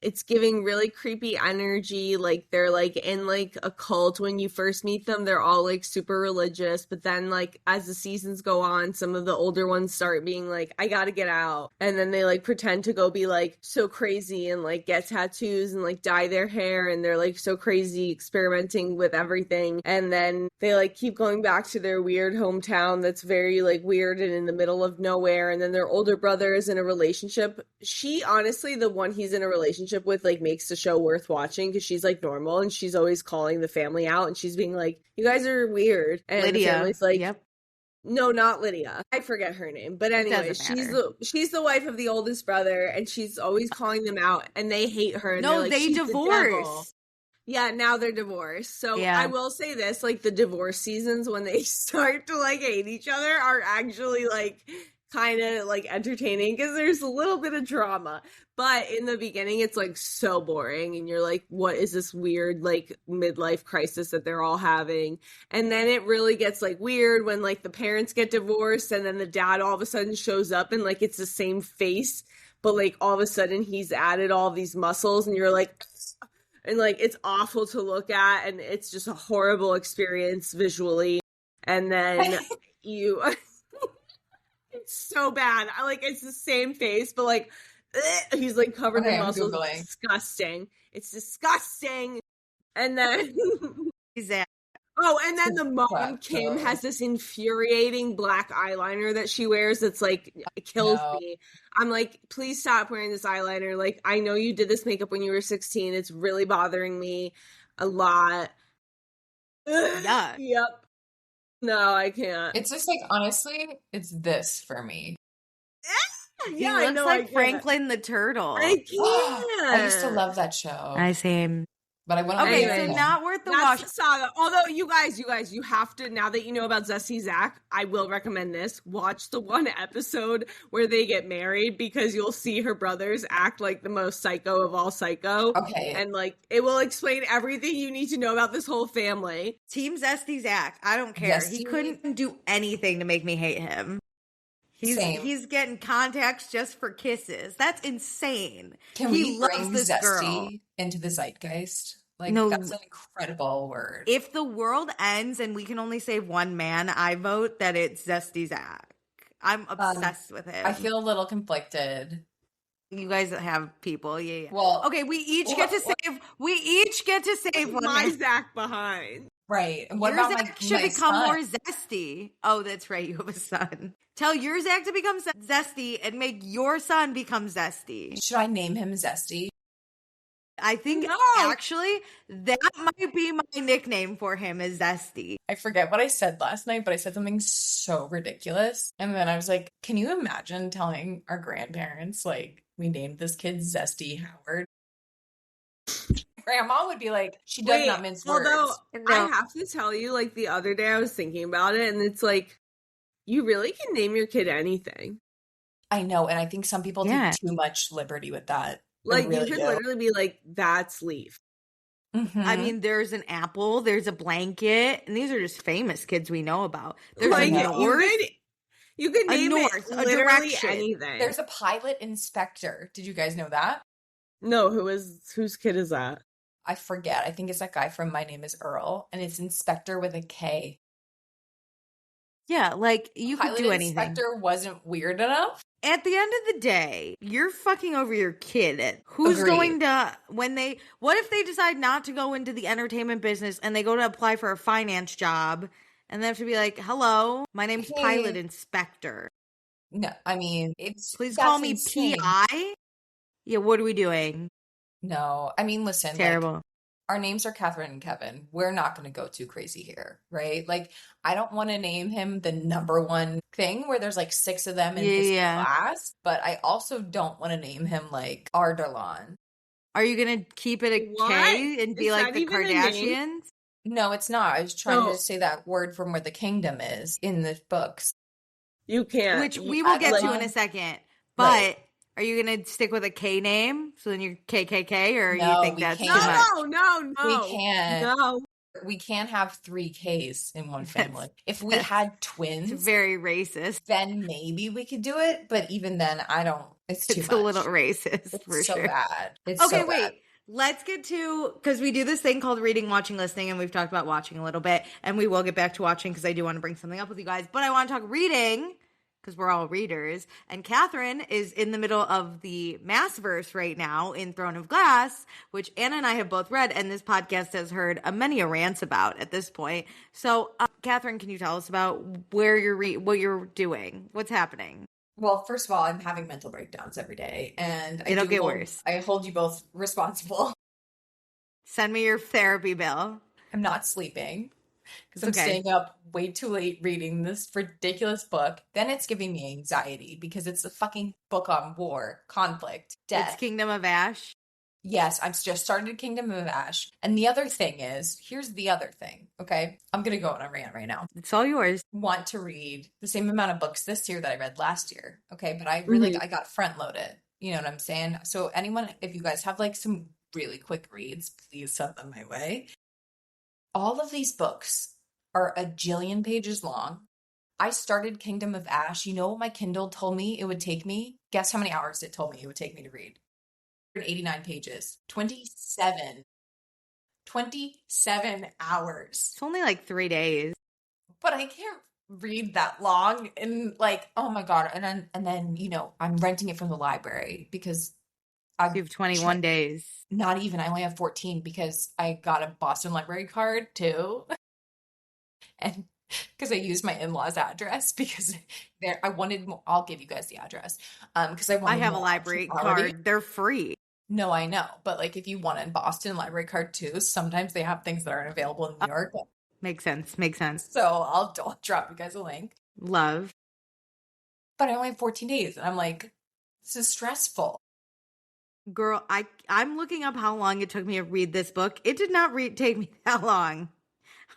it's giving really creepy energy. Like, they're, like, in, like, a cult. When you first meet them, they're all, like, super religious. But then, like, as the seasons go on, some of the older ones start being like, I gotta get out. And then they, like, pretend to go be, like, so crazy and, like, get tattoos and, like, dye their hair. And they're, like, so crazy experimenting with everything. And then they, like, keep going back to their weird hometown that's very, like, weird and in the middle of nowhere. And then their older brother is in a relationship. She, honestly, the one he's in a relationship with, like, makes the show worth watching because she's, like, normal and she's always calling the family out and she's being like, you guys are weird. And Lydia. the family's like, Yep. no, not Lydia. I forget her name. But anyway, doesn't she's the wife of the oldest brother and she's always calling them out and they hate her. And No, they're like, they "She's the devil." divorce. Yeah, now they're divorced. So Yeah. I will say this, like, the divorce seasons when they start to, like, hate each other are actually, like, kind of, like, entertaining because there's a little bit of drama. But in the beginning, it's, like, so boring and you're like, what is this weird, like, midlife crisis that they're all having? And then it really gets, like, weird when, like, the parents get divorced and then the dad all of a sudden shows up and, like, it's the same face, but, like, all of a sudden he's added all these muscles and you're like, and, like, it's awful to look at and it's just a horrible experience visually. And then you it's so bad. It's the same face, but, like, he's, like, covered Okay, in I'm muscles. Googling. It's disgusting. It's disgusting. And then Zach. and then the mom, Crap Kim, show. has this infuriating black eyeliner that she wears that's, like, it kills No. me. I'm like, please stop wearing this eyeliner. Like, I know you did this makeup when you were 16. It's really bothering me a lot. Yuck. Yep. No, I can't. It's just like, honestly, it's this for me. He yeah, I looks know. like I can't. Franklin the Turtle. I can't. I used to love that show. I same. But I wouldn't Okay, watch it so again. not worth the That's watch. the saga. Although you guys, you have to, now that you know about Zesty Zach, I will recommend this. Watch the one episode where they get married because you'll see her brothers act like the most psycho of all psycho. Okay. And, like, it will explain everything you need to know about this whole family. Team Zesty Zach. I don't care. He Zesty? couldn't do anything to make me hate him. Same. He's getting contacts just for kisses. That's insane. Can he we loves bring this zesty girl. into the zeitgeist? Like, No. that's an incredible word. If the world ends and we can only save one man, I vote that it's Zesty Zach. I'm obsessed with him. I feel a little conflicted. You guys have people, yeah. Well, Okay, we each get to save. We each get to save one. My man. Zach behind. right. And what Your about Zach my should my become son? more zesty. Oh, that's right. You have a son. Tell your Zach to become zesty and make your son become zesty. Should I name him Zesty? I think No. actually that might be my nickname for him is Zesty. I forget what I said last night, but I said something so ridiculous. And then I was like, can you imagine telling our grandparents, like, we named this kid Zesty Howard? Grandma would be like, she does not mince words. Although, No. I have to tell you, like, the other day I was thinking about it, and it's like, you really can name your kid anything. I know, and I think some people Yeah. take too much liberty with that. Like, really you could do. literally be like, that's Leaf. Mhm. I mean, there's an apple, there's a blanket, and these are just famous kids we know about. There's Like, a know. North. you could A name north, it a literally direction. anything. there's a pilot inspector. Did you guys know that? No, whose kid is that? I forget. I think it's that guy from My Name is Earl, and it's Inspector with a K. Yeah, like you could Pilot do anything. Inspector wasn't weird enough. At the end of the day, you're fucking over your kid. Who's Agreed. going to, what if they decide not to go into the entertainment business and they go to apply for a finance job and they have to be like, hello, my name's Hey. Pilot Inspector. No, I mean, Please that's call me insane. P.I. Yeah, what are we doing? No, I mean, listen, like, Terrible. our names are Catherine and Kevin. We're not going to go too crazy here, right? Like, I don't want to name him the number one thing where there's like six of them in Yeah, his yeah. class, but I also don't want to name him like Ardalan. Are you going to keep it a What? K and be Is like that the even a name? Kardashians? No, it's not. I was trying No. to say that word from where the kingdom is in the books. You can't. Which we will get to in a second. But Right. are you going to stick with a K name? So then you're KKK, or No, you think we that's too can't. much? No. We can't. No. We can't have three Ks in one family. If we had It's twins, very racist. then maybe we could do it. But even then, I don't. It's too It's much. a little racist It's for so sure. bad. It's Okay, so wait. bad. Let's get to, because we do this thing called reading, watching, listening, and we've talked about watching a little bit, and we will get back to watching because I do want to bring something up with you guys. But I want to talk reading because we're all readers. And Catherine is in the middle of the Massverse right now in Throne of Glass, which Anna and I have both read, and this podcast has heard many rants about at this point. So, Catherine, can you tell us about where you're what you're doing? What's happening? Well, first of all, I'm having mental breakdowns every day, and It'll get worse. I hold you both responsible. Send me your therapy bill. I'm not sleeping because I'm Okay. staying up way too late reading this ridiculous book. Then it's giving me anxiety because it's a fucking book on war, conflict, death. It's Kingdom of Ash. Yes, I've just started Kingdom of Ash. And the other thing is, here's the other thing, okay? I'm going to go on a rant right now. It's all yours. Want to read the same amount of books this year that I read last year, okay? But I really, Mhm. I got front loaded. You know what I'm saying? So anyone, if you guys have like some really quick reads, please send them my way. All of these books are a jillion pages long. I started Kingdom of Ash. You know what my Kindle told me it would take me? Guess how many hours it told me it would take me to read? 89 pages. 27 hours. It's only like 3 days. But I can't read that long, and like, oh my god. And then you know, I'm renting it from the library because You have 21 days. not even, I only have 14 because I got a Boston Library card too. And because I used my in-laws address because I wanted more, I'll give you guys the address. Because I wanted have a more library optionality. card. They're free. No, I know. But like if you want a Boston Library card too, sometimes they have things that aren't available in New York. Makes sense. Makes sense. So I'll drop you guys a link. Love. But I only have 14 days. And I'm like, this is stressful. Girl, I'm looking up how long it took me to read this book. It did not take me that long.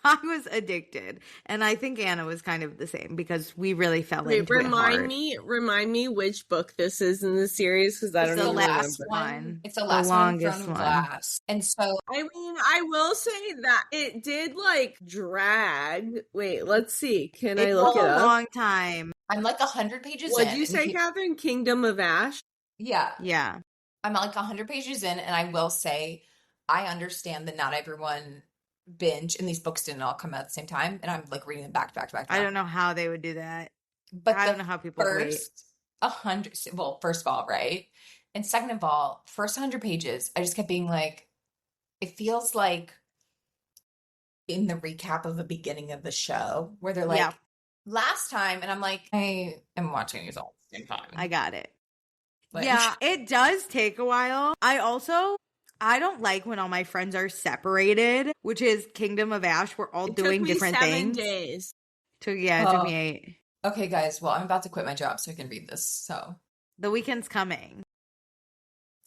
I was addicted. And I think Anna was kind of the same because we really fell Wait, into it hard. remind me which book this is in the series because I It's don't the know. last remember. one. It's the last one, longest Throne of one. Glass. And so I mean, I will say that it did like drag. Wait, let's see. Can I It look took it a up? long time. I'm like 100 pages in. What'd you and say, Catherine? Kingdom of Ash? Yeah. Yeah. I'm like 100 pages in, and I will say I understand that not everyone binge, and these books didn't all come out at the same time, and I'm like reading them back to back to back. I don't know how they would do that. But I the don't know how people wait. first 100, well, first of all, right? And second of all, first 100 pages, I just kept being like, it feels like in the recap of the beginning of the show where they're like, Yeah. last time, and I'm like, I am watching these all at the same time. I got it. Like- Yeah, it does take a while. I don't like when all my friends are separated, which is Kingdom of Ash. We're all It doing took me different 7 things. days. It took me 8. Okay, guys, well, I'm about to quit my job so I can read this. So, The weekend's coming.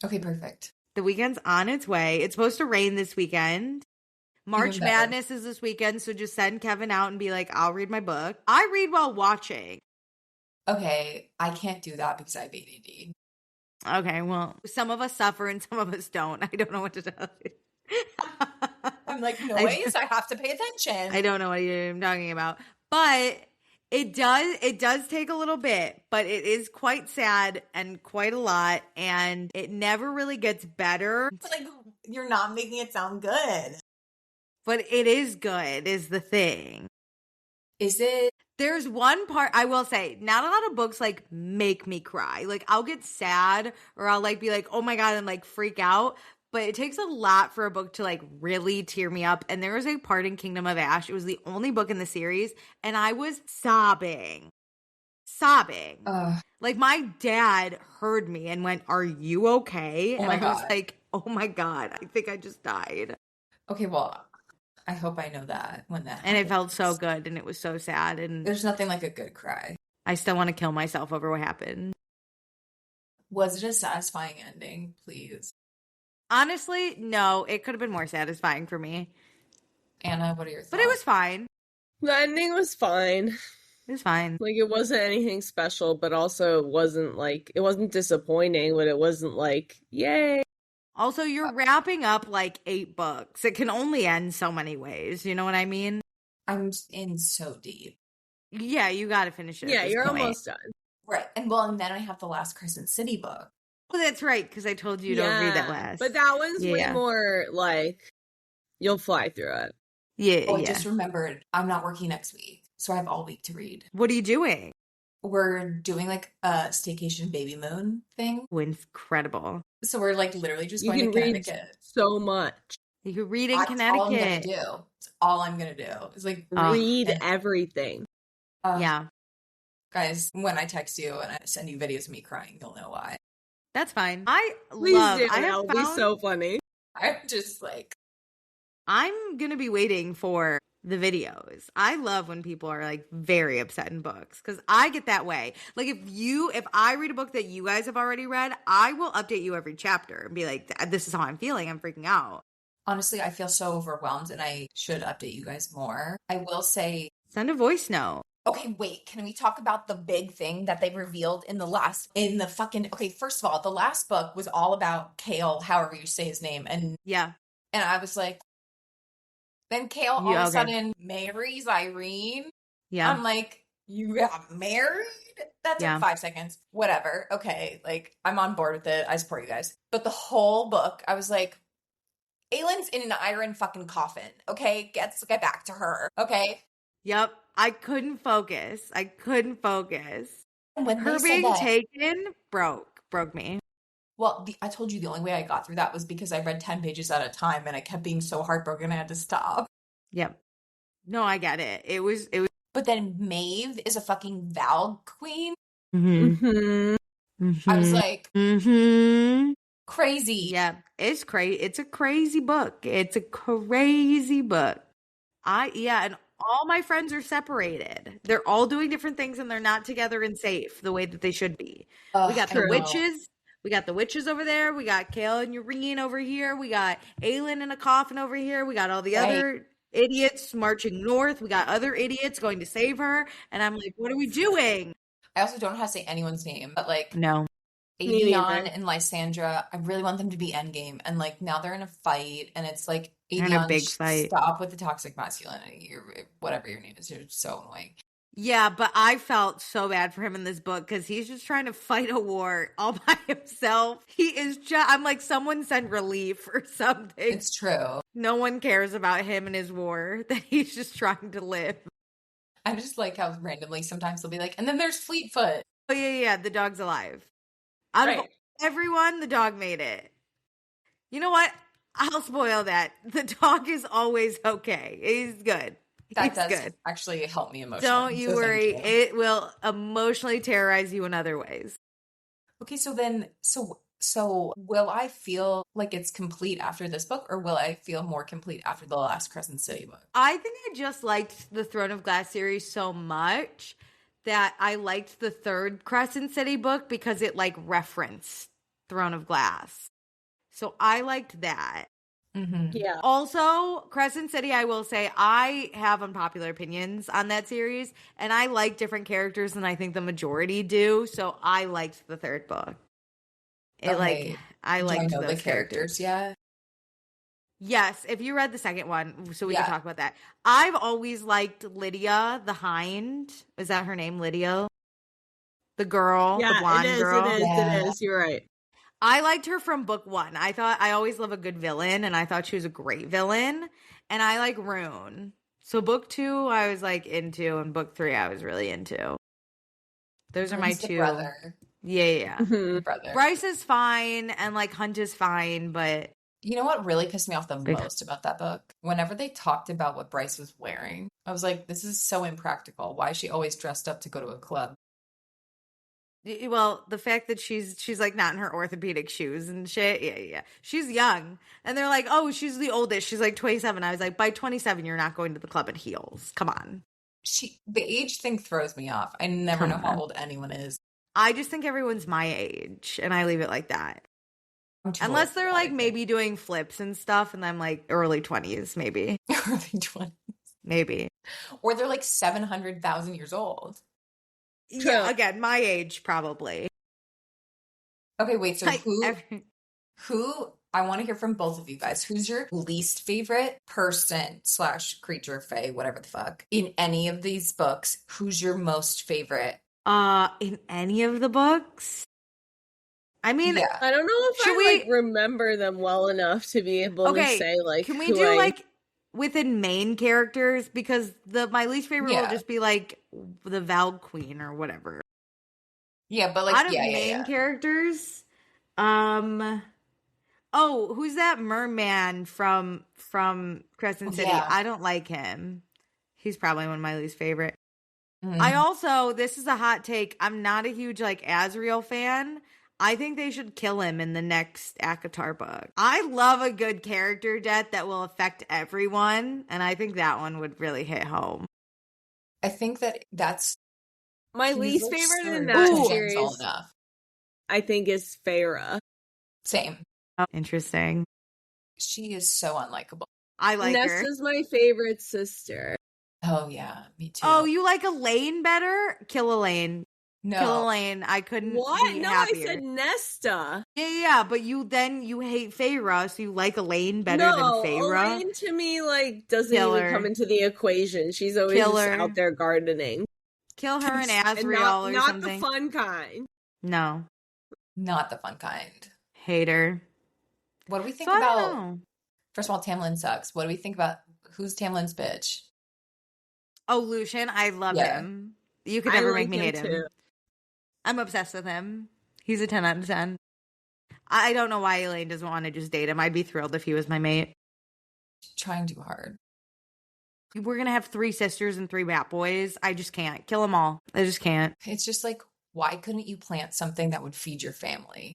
okay, perfect. The weekend's on its way. It's supposed to rain this weekend. March Even better. Madness is this weekend, so just send Kevin out and be like, I'll read my book. I read while watching. Okay, I can't do that because I have ADD. Okay, well, some of us suffer and some of us don't. I don't know what to tell you. I'm like, no I- ways, I have to pay attention. I don't know what you're talking about. But it does take a little bit, but it is quite sad and quite a lot, and it never really gets better. But, like, you're not making it sound good. But it is good, is the thing. Is it? There's one part I will say, not a lot of books like make me cry. Like I'll get sad or I'll like be like, oh my God, and like freak out. But it takes a lot for a book to like really tear me up. And there was a part in Kingdom of Ash. It was the only book in the series. And I was sobbing. sobbing. Ugh. Like, my dad heard me and went, "Are you okay?" Oh And my I was God. like, "Oh my God, I think I just died." Okay, well, I hope I know that when that And it felt happens. so good, and it was so sad, and There's nothing like a good cry. I still want to kill myself over what happened. Was it a satisfying ending? Please. Honestly, no, it could have been more satisfying for me, Anna, what are your thoughts? but it was fine. The ending was fine. It was fine. Like, it wasn't anything special, but also it wasn't disappointing, but it wasn't like, yay. Also, you're wrapping up like 8 books. It can only end so many ways. You know what I mean? I'm in so deep. Yeah, you got to finish it. Yeah, at this you're point. almost done. Right. And then I have the last Crescent City book. Oh, that's right, because I told you to read that last. But that one's way Yeah. more like, you'll fly through it. Yeah, Oh, I yeah. just remembered I'm not working next week, so I have all week to read. What are you doing? We're doing like a staycation baby moon thing. Oh, incredible. So we're like literally just You going can to read Connecticut. so much. You could read in That's all I'm gonna Connecticut. do. That's all I'm gonna do. It's like Read and- everything. Yeah, guys, when I text you and I send you videos of me crying, you'll know why. that's fine. I Please love. do. I That have would be found. so funny. I'm just like, I'm gonna be waiting for the videos. I love when people are like very upset in books because I get that way. Like if I read a book that you guys have already read, I will update you every chapter and be like, "This is how I'm feeling. I'm freaking out." honestly, I feel so overwhelmed and I should update you guys more. I will say, Send a voice note. okay, wait, can we talk about the big thing that they revealed okay, first of all, the last book was all about Kale, however you say his name, and Yeah, I was like, then Kale all Yeah, of a okay. sudden marries Irene. yeah. I'm like, you got married? That took Yeah. 5 seconds. Whatever. Okay, like I'm on board with it. I support you guys. But the whole book, I was like, Aylin's in an iron fucking coffin. Okay, let's get back to her. Okay. Yep. I couldn't focus. And when Her they said being that, taken broke me. well, I told you the only way I got through that was because I read 10 pages at a time, and I kept being so heartbroken I had to stop. Yep. No, I get it. It was. But then Maeve is a fucking Val queen. Mm-hmm. I was like, Mm-hmm. crazy. Yeah, it's crazy. It's a crazy book. And all my friends are separated. They're all doing different things and they're not together and safe the way that they should be. We got the I know. witches. We got the witches over there. We got Kale and Urine over here. We got Aelin in a coffin over here. We got all the Right. other idiots marching north. We got other idiots going to save her. And I'm like, what are we doing? I also don't know how to say anyone's name, but like No. Me Avion neither. and Lysandra, I really want them to be endgame. And like now they're in a fight, and it's like They're in a Avion, big fight. stop with the toxic masculinity. Whatever your name is, you're so annoying. Yeah, but I felt so bad for him in this book because he's just trying to fight a war all by himself. He is just, I'm like, someone send relief or something. It's true. No one cares about him and his war, that he's just trying to live. I just like how randomly sometimes they'll be like, and then there's Fleetfoot. Oh, yeah, the dog's alive. Out of Right. everyone, the dog made it. You know what? I'll spoil that. The dog is always okay. He's good. That He's does good. actually help me emotionally. Don't you so thank worry. you. It will emotionally terrorize you in other ways. Okay, so then, so will I feel like it's complete after this book, or will I feel more complete after the last Crescent City book? I think I just liked the Throne of Glass series so much that I liked the third Crescent City book because it like referenced Throne of Glass. So I liked that. Mm-hmm. Yeah. Also, Crescent City, I will say, I have unpopular opinions on that series, and I like different characters than I think the majority do. So I liked the third book. I Do liked I know those the characters yet? Yes, if you read the second one, so we Yeah. can talk about that. I've always liked Lydia the Hind. Is that her name, Lydia? The girl, the Yeah, blonde it is. girl. It is. Yeah. It is. You're right. I liked her from book one. I thought I always love a good villain, and I thought she was a great villain. And I like Rune. So book two, I was like into, and book three, I was really into. Those are my Rune's the two. brother. Yeah. Mhm. Brother. Bryce is fine, and like Hunt is fine, but You know what really pissed me off the most about that book? Whenever they talked about what Bryce was wearing, I was like, this is so impractical. Why is she always dressed up to go to a club? Well, the fact that she's like not in her orthopedic shoes and shit. Yeah. She's young. And they're like, oh, she's the oldest. She's like 27. I was like, by 27, you're not going to the club in heels. Come on. The age thing throws me off. I never Come know how on. old anyone is. I just think everyone's my age, and I leave it like that. I'm too Unless old for they're that, like I think. maybe doing flips and stuff, and I'm like early 20s, maybe. Early 20s. Maybe. Or they're like 700,000 years old. True. Yeah, again, my age probably. Okay, wait, so Like, who I want to hear from both of you guys. Who's your least favorite person / creature, fae, whatever the fuck, in any of these books? Who's your most favorite? in any of the books? I mean, Yeah. I don't know if Should I we- like remember them well enough to be able to say like. can we who do I- like within main characters? Because my least favorite will Yeah. just be like the Val Queen or whatever. Yeah, but like, Out of yeah, main characters, oh, who's that merman from Crescent City? Yeah. I don't like him. He's probably one of my least favorite. Mhm. I also, this is a hot take, I'm not a huge like Azriel fan. I think they should kill him in the next ACOTAR book. I love a good character death that will affect everyone, and I think that one would really hit home. I think that's My he's, least like, favorite in so that Ooh. series, gentle enough. I think, is Feyre. Same. Interesting. She is so unlikable. I like her. Nesta's my favorite sister. Oh yeah, me too. Oh, you like Elaine better? Kill Elaine. no. Kill Elaine. I couldn't What? be No, happier. I said Nesta. Yeah, but you hate Feyre, so you like Elaine better than No, Feyre. Elaine to me like doesn't Kill even her. come into the equation. She's always Kill just her. out there gardening. Kill her and And Azriel or not something. the fun kind. No, Not the fun kind. hate her. What do we think So I don't about? know. First of all, Tamlin sucks. What do we think about who's Tamlin's bitch? Oh, Lucian, I love Yeah. him. You could I never like make me hate him. too. I'm obsessed with him. He's a 10 out of 10. I don't know why Elaine doesn't want to just date him. I'd be thrilled if he was my mate. Trying too hard. We're going to have 3 sisters and 3 bat boys. I just can't. Kill them all. I just can't. It's just like, why couldn't you plant something that would feed your family?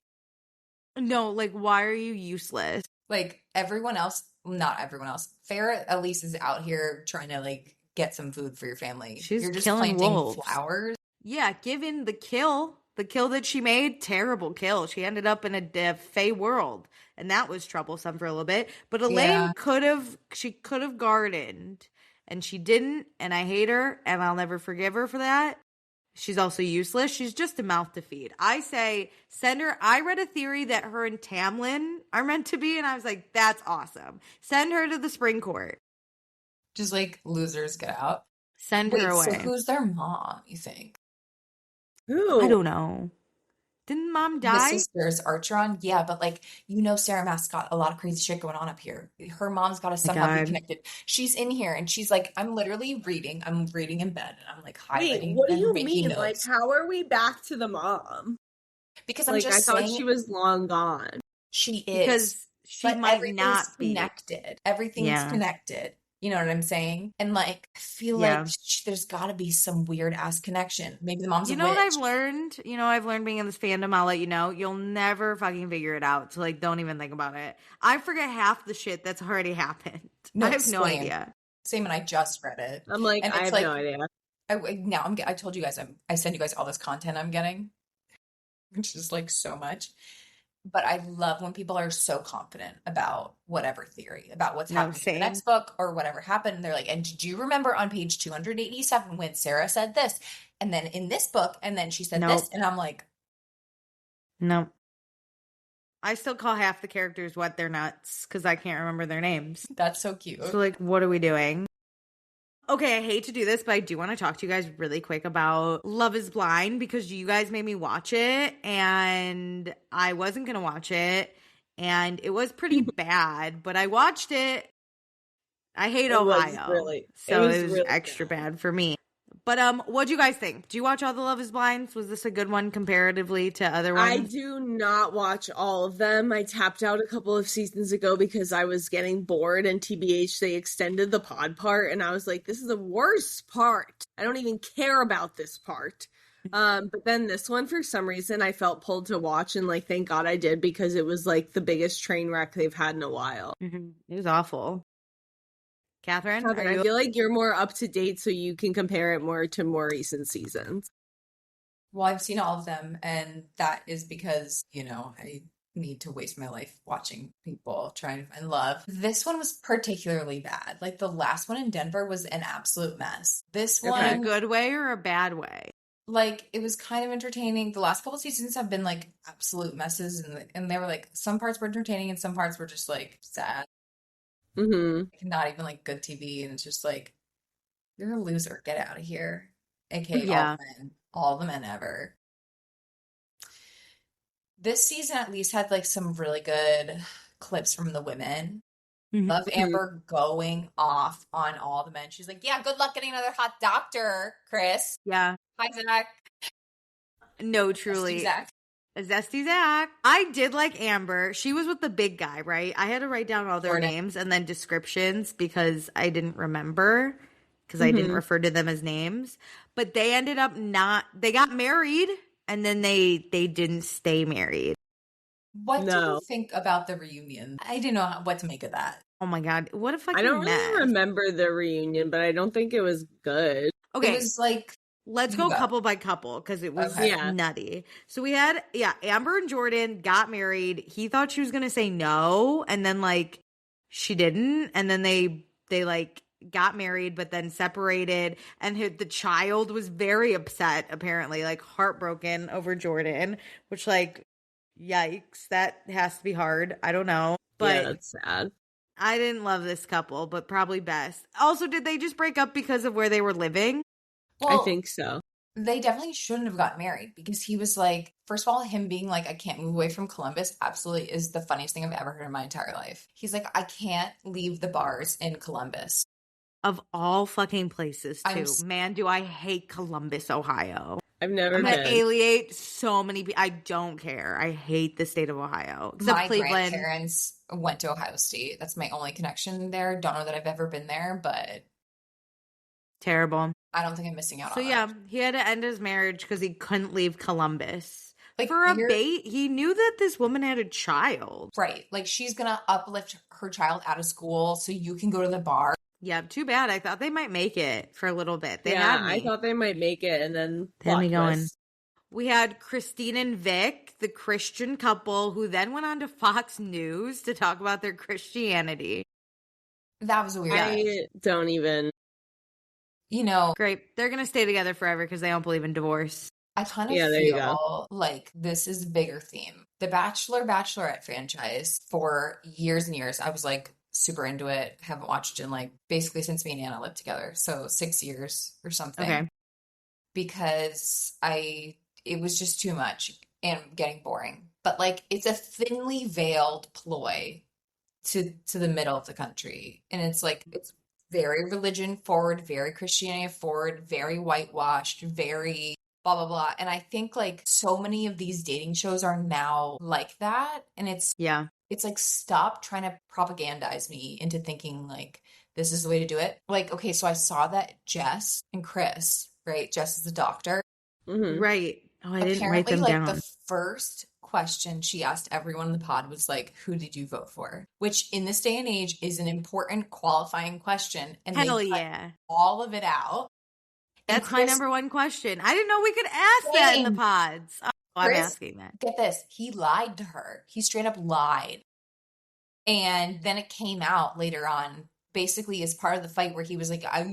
No, like, why are you useless? Like everyone else, not everyone else. Farrah at least is out here trying to like get some food for your family. She's You're just killing planting wolves. flowers. Yeah, given the kill that she made, terrible kill. She ended up in a fey world, and that was troublesome for a little bit. But Elaine Yeah. could have gardened, and she didn't, and I hate her, and I'll never forgive her for that. She's also useless. She's just a mouth to feed. I say send her. I read a theory that her and Tamlin are meant to be, and I was like, that's awesome. Send her to the spring court. Just like losers get out. Send Wait, her away. so who's their mom, you think? Who? I don't know. Didn't mom The die? sisters, Archeron? Yeah, but like, Sarah Mask's got a lot of crazy shit going on up here. Her mom's got to somehow God. be connected. She's in here and she's like, I'm literally reading. I'm reading in bed and I'm like Wait, highlighting what do and you making mean? Like, notes. how are we back to the mom? Because I'm Like, I just thought saying she was long gone. she is. Because she But might everything's not be. connected. Everything's Yeah. connected. You know what I'm saying? And like, I feel Yeah. like there's got to be some weird ass connection. Maybe the mom's You a know what witch. I've learned? I've learned being in this fandom. I'll let you know. You'll never fucking figure it out. So, like, don't even think about it. I forget half the shit that's already happened. No, I have no same. idea. Same, and I just read it. I'm like, And I it's have like- no idea. I told you guys I send you guys all this content I'm getting, which is like so much. But I love when people are so confident about whatever theory, about what's No, happening in same. the next book or whatever happened. And they're like, and did you remember on page 287 when Sarah said this? And then in this book, and then she said Nope. this. And I'm like, No. I still call half the characters what they're nuts because I can't remember their names. that's so cute. So, like, what are we doing? Okay, I hate to do this, but I do want to talk to you guys really quick about Love is Blind because you guys made me watch it and I wasn't going to watch it and it was pretty bad, but I watched it. I hate It was Ohio. really- so it was it was really extra bad. bad for me. But what do you guys think? Do you watch all the Love is Blinds? Was this a good one comparatively to other ones? I do not watch all of them. I tapped out a couple of seasons ago because I was getting bored, and TBH, they extended the pod part, and I was like, this is the worst part. I don't even care about this part. But then this one, for some reason, I felt pulled to watch, and like, thank God I did, because it was like the biggest train wreck they've had in a while. It was awful. Catherine, Catherine, are you? I feel like you're more up to date, so you can compare it more to more recent seasons. Well, I've seen all of them, and that is because, I need to waste my life watching people trying to find love. This one was particularly bad. Like the last one in Denver was an absolute mess. This In a one, good way or a bad way? like, it was kind of entertaining. The last couple seasons have been like absolute messes, and they were like, some parts were entertaining and some parts were just like sad. Mm-hmm. Not even like good TV, and it's just like, you're a loser. Get out of here. AKA Yeah. all the men ever. This season at least had like some really good clips from the women. Love Amber going off on all the men. She's like, yeah, good luck getting another hot doctor, Chris. Yeah. Hi, Zach. No, truly. Zach. Zesty Zach. I did like Amber. She was with the big guy, right? I had to write down all their names and then descriptions because I didn't remember because I didn't refer to them as names. But they ended up they got married and then they didn't stay married. What do you think about the reunion? I didn't know what to make of that. Oh my God. What a fucking I don't mess. really remember the reunion, but I don't think it was good. Okay. It was like, let's go couple by couple because it was Okay. nutty. So we had, Amber and Jordan got married. He thought she was going to say no. And then like she didn't. And then they like got married, but then separated. And the child was very upset, apparently, like heartbroken over Jordan, which like, yikes, that has to be hard. I don't know. But yeah, that's sad. I didn't love this couple, but probably best. Also, did they just break up because of where they were living? well, I think so. they definitely shouldn't have got married because he was like, first of all, him being like, I can't move away from Columbus absolutely is the funniest thing I've ever heard in my entire life. He's like, I can't leave the bars in Columbus. Of all fucking places, too. I'm Man, do I hate Columbus, Ohio. I've never I'm going been. to alienate so many people. I don't care. I hate the state of Ohio. Except My Cleveland. grandparents went to Ohio State. That's my only connection there. Don't know that I've ever been there, but Terrible. I don't think I'm missing out So on yeah, that. he had to end his marriage because he couldn't leave Columbus. Like, For a you're- bait, he knew that this woman had a child. Right. Like, she's gonna uplift her child out of school so you can go to the bar. Yeah, too bad. I thought they might make it for a little bit. They yeah, had me. I thought they might make it, and then They had me plot going. twist. We had Christine and Vic, the Christian couple, who then went on to Fox News to talk about their Christianity. That was a weird. I don't even. Great. They're going to stay together forever because they don't believe in divorce. I kind of Yeah, there you feel like this is a bigger theme. The Bachelor Bachelorette franchise for years and years, I was like super into it. Haven't watched it in like basically since me and Anna lived together. So 6 years or something. Okay. Because it was just too much and getting boring. But like it's a thinly veiled ploy to the middle of the country. And it's like it's very religion forward, very Christianity forward, very whitewashed, very blah blah blah. And I think like so many of these dating shows are now like that. And it's like stop trying to propagandize me into thinking like this is the way to do it. Like, okay, so I saw that Jess and Chris, right? Jess is the doctor. Mhm. Right. Oh, I didn't write them like down. the first question she asked everyone in the pod was like, who did you vote for? Which in this day and age is an important qualifying question. And Hell they cut yeah. all of it out. And That's my Chris- number one question. I didn't know we could ask that in the Same. pods. Oh, I'm Chris- asking that. Get this, he lied to her. He straight up lied. And then it came out later on, basically as part of the fight where he was like, I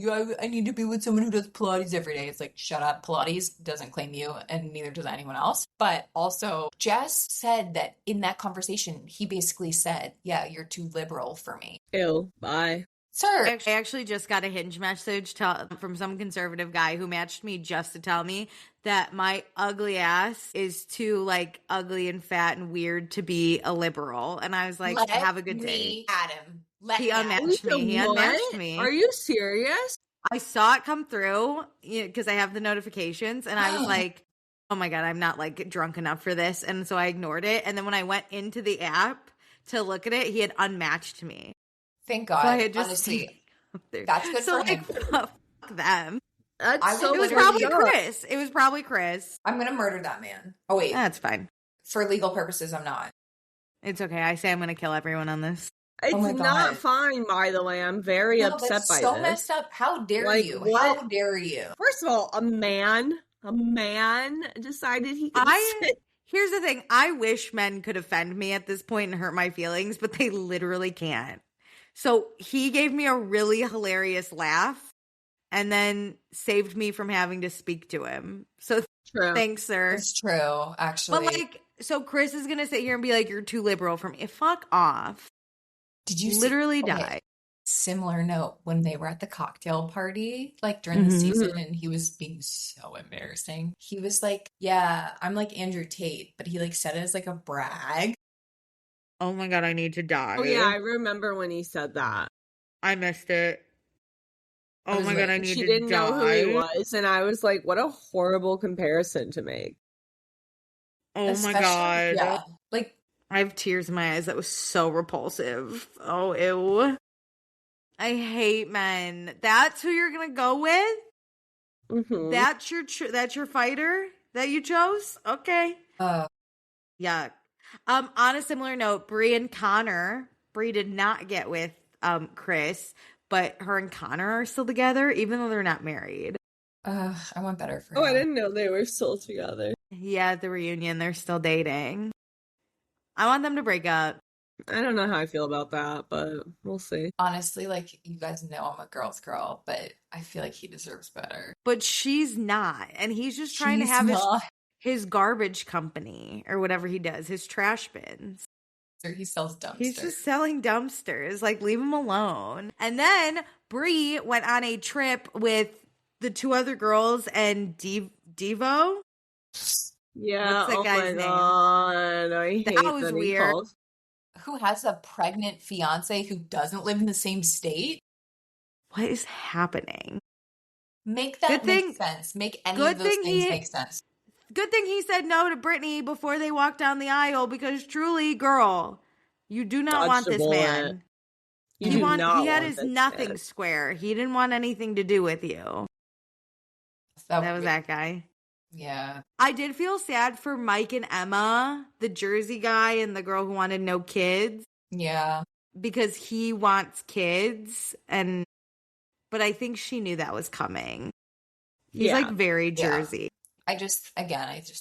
need to be with someone who does Pilates every day. It's like, shut up. Pilates doesn't claim you and neither does anyone else. But also Jess said that in that conversation, he basically said, yeah, you're too liberal for me. Ew. Bye. Sir. I actually just got a Hinge message from some conservative guy who matched me just to tell me that my ugly ass is too like ugly and fat and weird to be a liberal. And I was like, have a good day. Adam. He unmatched me. He unmatched me. Are you serious? I saw it come through because I have the notifications and I was like, oh my God, I'm not like drunk enough for this. And so I ignored it. And then when I went into the app to look at it, he had unmatched me. Thank God. So I had just honestly, there. that's good So for him. like, fuck them. That's I so would It was literally- probably Chris. It was probably Chris. I'm gonna murder that man. Oh wait, That's fine. for legal purposes, I'm not. It's okay. I say I'm going to kill everyone on this. It's Oh my not God. fine, by the way. I'm very No, upset that's by so this. messed up. How dare Like, you? what? How dare you? First of all, a man decided he could sit. Here's the thing. I wish men could offend me at this point and hurt my feelings, but they literally can't. So he gave me a really hilarious laugh and then saved me from having to speak to him. So True. thanks, sir. It's true, actually. But like, so Chris is going to sit here and be like, you're too liberal for me. Fuck off. Did you Literally okay, die. Similar note, when they were at the cocktail party, like during the Mhm. season, and he was being so embarrassing. He was like, yeah, I'm like Andrew Tate, but he like said it as like a brag. Oh my God, I need to die. Oh yeah, I remember when he said that. I missed it. I Oh was my God, like, I need She to didn't die. know who he was, and I was like, what a horrible comparison to make. Oh my Especially- God. Yeah. Like, I have tears in my eyes. That was so repulsive. Oh, ew. I hate men. That's who you're gonna go with? Mhm. That's your fighter that you chose? Okay. Yuck. On a similar note, Bree and Connor. Bree did not get with Chris, but her and Connor are still together, even though they're not married. I want better for Oh, I him. didn't know they were still together. Yeah, at the reunion, they're still dating. I want them to break up. I don't know how I feel about that, but we'll see. Honestly, like, you guys know I'm a girl's girl, but I feel like he deserves better. But she's not. And he's just trying to She's have not. his garbage company or whatever he does, his trash bins. So he sells dumpsters. He's just selling dumpsters. Like, leave him alone. And then Bree went on a trip with the two other girls and Devo. Yeah. What's that Oh guy's my name? god, I hate That was that he weird. called. Who has a pregnant fiance who doesn't live in the same state? What is happening? Make that Good make thing- sense. Make any good of those thing things he- make sense. Good thing he said no to Brittany before they walked down the aisle because truly, girl, you do not Dodged want a this bullet. man. You He do not had want his this nothing man. square. He didn't want anything to do with you. That was that guy. Yeah. I did feel sad for Mike and Emma, the Jersey guy and the girl who wanted no kids, Yeah. because he wants kids, but I think she knew that was coming. He's Yeah. like very Yeah. Jersey. I just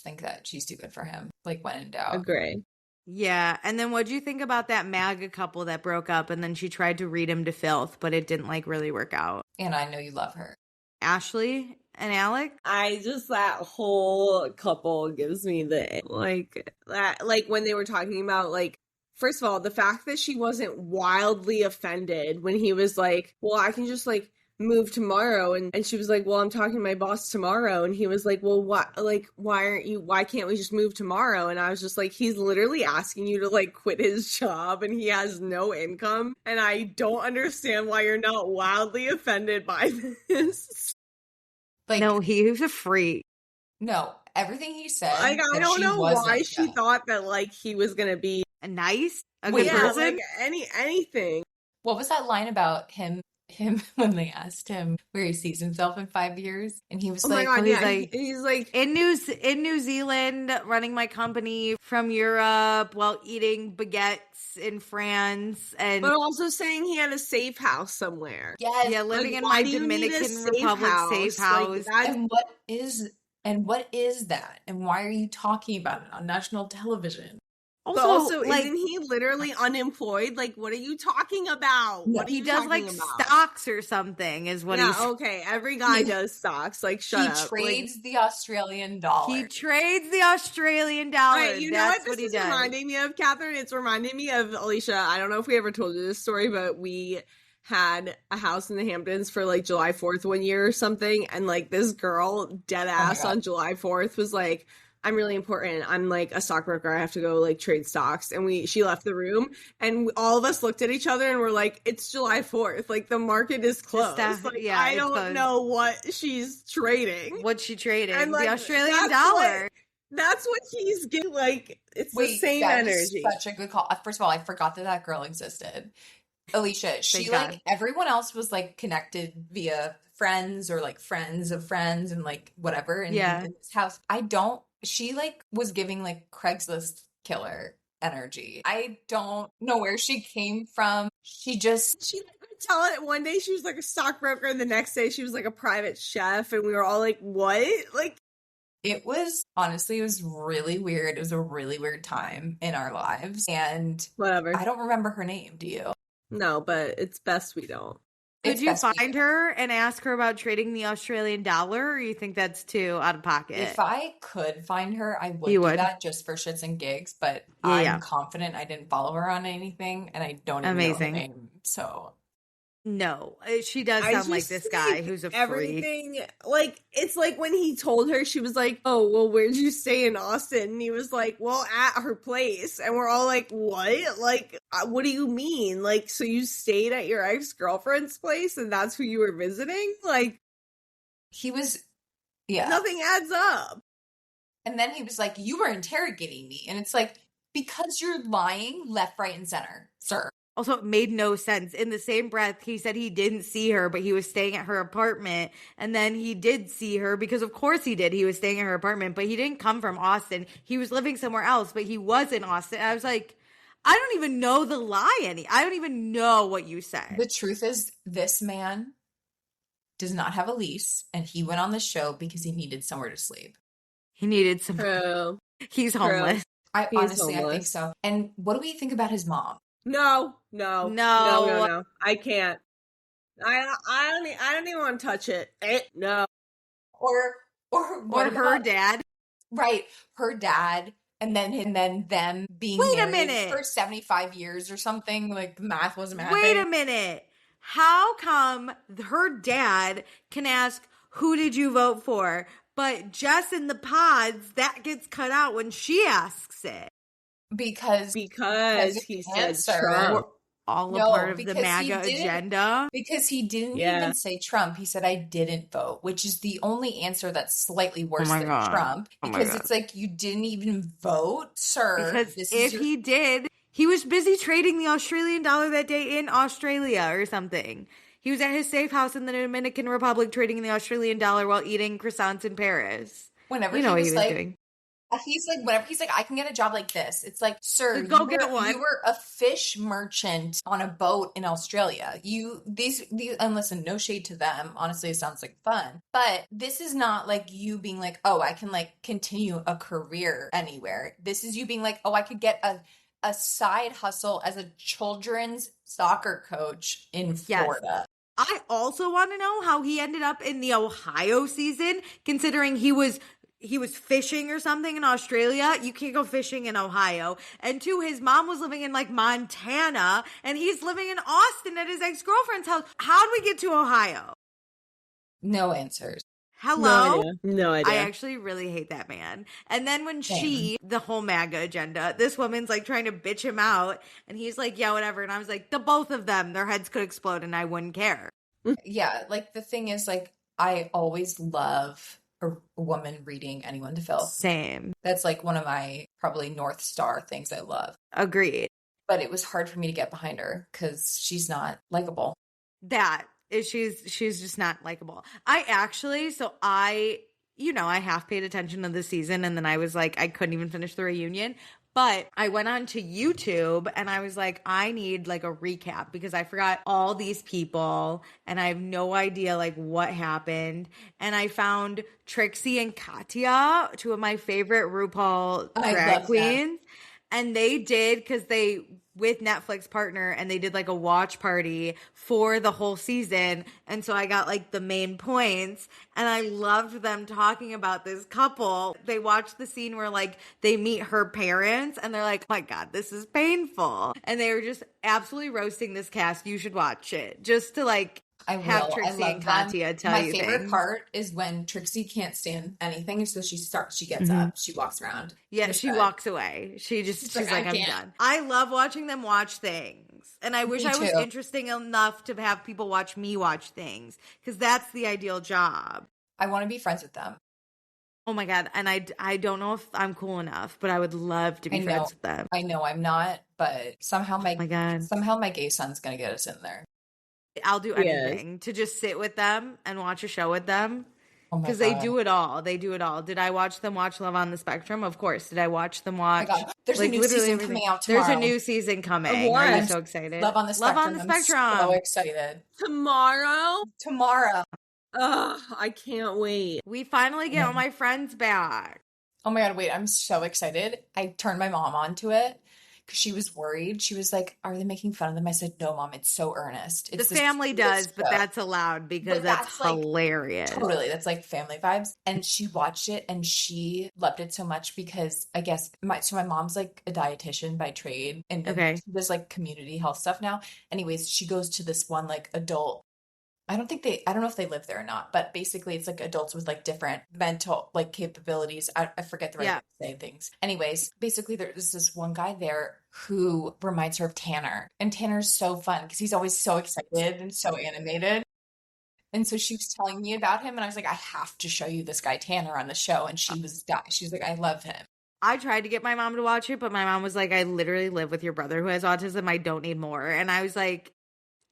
think that she's too good for him. Like, when in doubt. Agree. Yeah, and then what'd you think about that MAGA couple that broke up and then she tried to read him to filth, but it didn't like really work out? And I know you love her. Ashley and Alec? That whole couple gives me the like when they were talking about first of all, the fact that she wasn't wildly offended when he was like, well, I can just move tomorrow, and she was like, well, I'm talking to my boss tomorrow, and he was like, well, why can't we just move tomorrow? And I was just like, he's literally asking you to quit his job and he has no income, and I don't understand why you're not wildly offended by this. Like, No, he was a freak. no, everything he said. I that don't she know why wasn't, she yeah. thought that he was gonna be Nice? A Wait, good yeah, person? anything. What was that line about him when they asked him where he sees himself in 5 years? And he was Oh my like, god, he's yeah, like- he's like, In New Zealand, running my company from Europe while eating baguettes in France and but also saying he had a safe house somewhere. yes. yeah, living in why my do you need a Dominican safe Republic house? safe house. And what is that? And why are you talking about it on national television? But also, isn't he literally unemployed? What are you talking about? No. What are he you does talking about? stocks or something is what Yeah, he's okay. Every guy does stocks. Shut he up. trades the Australian dollar. he trades the Australian dollar. Alright, you know That's what this what he is does. reminding me of, Catherine? It's reminding me of Alicia. I don't know if we ever told you this story, but we had a house in the Hamptons for July 4th one year or something, and this girl dead ass God. on July 4th was like, I'm really important. I'm a stockbroker. I have to go trade stocks. And she left the room, and all of us looked at each other and were like, it's July 4th. The market is closed. yeah, I it's don't closed. know what she's trading. What's she trading? And, The Australian that's dollar. That's what he's getting. It's the Wait, same that was energy. such a good call. First of all, I forgot that girl existed. Alicia, she Thank like God. everyone else was like connected via friends or like friends of friends and like whatever Yeah. in this house. She like was giving like Craigslist killer energy. I don't know where she came from. She would tell it one day she was like a stockbroker, and the next day she was like a private chef, and we were all like, what? Like, it was honestly, it was really weird. It was a really weird time in our lives. And whatever. I don't remember her name. Do you? No, but it's best we don't. Could It's you best we find don't. her and ask her about trading the Australian dollar, or you think that's too out of pocket? If I could find her, I would You do would. that just for shits and gigs, but Yeah, I'm yeah. confident I didn't follow her on anything and I don't even know her Amazing. name. So No, she does I sound like just this guy think who's a freak. everything, like, it's like when he told her, she was like, oh, well, where'd you stay in Austin? And he was like, well, at her place. And we're all like, what? Like, what do you mean? Like, so you stayed at your ex-girlfriend's place and that's who you were visiting? Like, he was, yeah. nothing adds up. And then he was like, you were interrogating me. And it's like, because you're lying left, right, and center, sir. Also, it made no sense. In the same breath, he said he didn't see her, but he was staying at her apartment. And then he did see her because, of course, he did. He was staying at her apartment, but he didn't come from Austin. He was living somewhere else, but he was in Austin. I was like, I don't even know the lie I don't even know what you said. The truth is, this man does not have a lease, and he went on the show because he needed somewhere to sleep. He needed some. True. He's True. homeless. I He's honestly, I think homeless. so. And what do we think about his mom? No. No. I can't. I don't even want to touch it. No. Or what Or her about- dad. Right, her dad, and then them being Wait a married minute. for 75 years or something. Like the math wasn't mathing. Wait a minute. How come her dad can ask, who did you vote for? But Jess in the pods, that gets cut out when she asks it. Because Because Because he the said answer- Trump. All a No, part of the because he MAGA didn't- agenda. Because he didn't Yeah. even say Trump. He said, I didn't vote, which is the only answer that's slightly worse my than God. Trump. Oh my Because God. it's like, you didn't even vote, sir. Because This if is your- he did, he was busy trading the Australian dollar that day in Australia or something. He was at his safe house in the Dominican Republic trading the Australian dollar while eating croissants in Paris. whenever You know he what was he was like, doing. whenever he's like, I can get a job like this. It's like, sir, Go you get were, one. You were a fish merchant on a boat in Australia. These, and listen, no shade to them. Honestly, it sounds like fun, but this is not like you being like, oh, I can like continue a career anywhere. This is you being like, oh, I could get a side hustle as a children's soccer coach in Yes. Florida. I also want to know how he ended up in the Ohio season, considering he was fishing or something in Australia. You can't go fishing in Ohio. And two, his mom was living in like Montana and he's living in Austin at his ex-girlfriend's house. How do we get to Ohio? No answers. Hello? No idea. I actually really hate that man. And then when the whole MAGA agenda, this woman's like trying to bitch him out and he's like, yeah, whatever. And I was like, the both of them, their heads could explode and I wouldn't care. Yeah, like the thing is, like, I always love a woman reading anyone to fill. Same. That's like one of my probably North Star things I love. Agreed. But it was hard for me to get behind her because she's not likable. That is, she's just not likable. I half paid attention to the season and then I was like, I couldn't even finish the reunion. But I went on to YouTube and I was like, I need like a recap because I forgot all these people and I have no idea like what happened. And I found Trixie and Katya, two of my favorite RuPaul I drag love queens. And they did, because they, with Netflix partner, and they did like a watch party for the whole season. And so I got like the main points and I loved them talking about this couple. They watched the scene where like they meet her parents and they're like, oh my God, this is painful. And they were just absolutely roasting this cast. You should watch it just to like I have will. Trixie I and love Katya them. tell My you favorite things. part is when Trixie can't stand anything, so she gets up, she walks around. Yeah, Just she that. walks away. She's like, like, I I'm can't. done. I love watching them watch things. And I wish Me I was too. interesting enough to have people watch me watch things. Because that's the ideal job. I want to be friends with them. Oh my God. And I don't know if I'm cool enough, but I would love to be I know. friends with them. I know I'm not, but somehow Oh my God. my gay son's gonna get us in there. I'll do Yes. anything to just sit with them and watch a show with them. Oh my Because they God. do it all. They do it all. Did I watch them watch Love on the Spectrum? Of course. Did I watch them Oh my watch? God. There's a like new literally season everything? coming out tomorrow. There's a new season coming. Of what? Are you so excited? Love on the Spectrum. Love on the Spectrum. I'm so excited. Tomorrow? Tomorrow. Ugh, I can't wait. We finally get all my friends back. Oh my God, wait, I'm so excited. I turned my mom onto it because she was worried. She was like, "Are they making fun of them?" I said, "No, Mom, it's so earnest. It's The family does, but show." that's allowed because But that's that's, like, hilarious. Totally. That's like family vibes. And she watched it and she loved it so much because I guess my mom's like a dietitian by trade and Okay. she does like community health stuff now. Anyways, she goes to this one like adult. I don't know if they live there or not, but basically it's like adults with like different mental like capabilities. I forget the right way to say things. Anyways, basically there's this one guy there who reminds her of Tanner. And Tanner's so fun because he's always so excited and so animated. And so she was telling me about him and I was like, I have to show you this guy Tanner on the show. And she was like, I love him. I tried to get my mom to watch it, but my mom was like, I literally live with your brother who has autism. I don't need more. And I was like,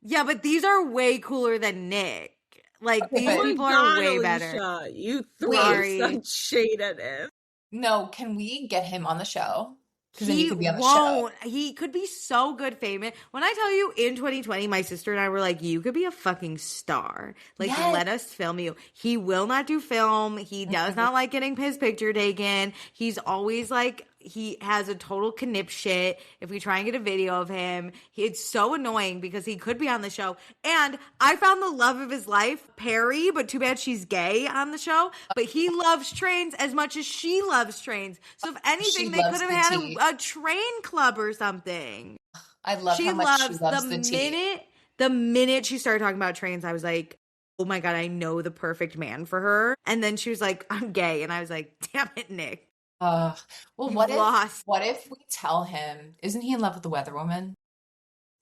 yeah, but these are way cooler than Nick. Like, Okay, these but- people Oh my are God, way Alicia, better. You throw Sorry. such shade at him. No, can we get him on the show? Because then He he could be on the show. won't. He could be so good famous. When I tell you in 2020, my sister and I were like, you could be a fucking star. Like, Yes. let us film you. He will not do film. He does not like getting his picture taken. He's always like, he has a total knip shit. If we try and get a video of him, it's so annoying because he could be on the show. And I found the love of his life, Perry, but too bad she's gay on the show. But he loves trains as much as she loves trains. So if anything, they loves could the have had tea. a train club or something. I love She how much she loves loves the the tea. minute she started talking about trains, I was like, oh my God, I know the perfect man for her. And then she was like, I'm gay. And I was like, damn it, Nick. Well, You've what lost. if we tell him, isn't he in love with the weather woman?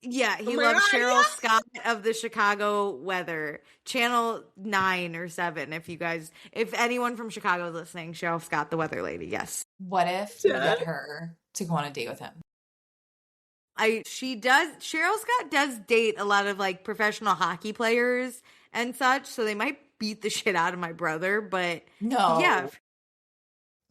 Yeah, he Oh my loves God, Cheryl yes! Scott of the Chicago Weather. Channel 9 or 7, if anyone from Chicago is listening, Cheryl Scott, the weather lady, yes. What if we get her to go on a date with him? Cheryl Scott does date a lot of like professional hockey players and such, so they might beat the shit out of my brother, but No. yeah,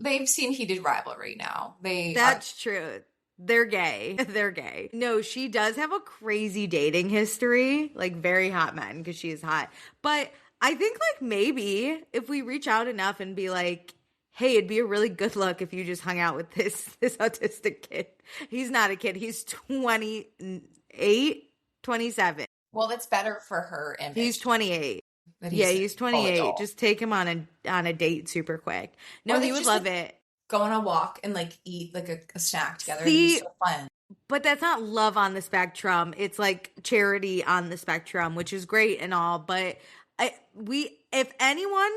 They've seen Heated Rivalry now. that's true. They're gay. They're gay. No, she does have a crazy dating history, like very hot men because she is hot. But I think like maybe if we reach out enough and be like, hey, it'd be a really good look if you just hung out with this autistic kid. He's not a kid. He's 28, 27. Well, it's better for her image. He's 28. that Yeah, a he's full 28. adult. Just take him on a date super quick. No, Or he they would just, love like, it. go on a walk and like eat like a snack together. It'd See, be so fun. But that's not love on the spectrum. It's like charity on the spectrum, which is great and all. But if anyone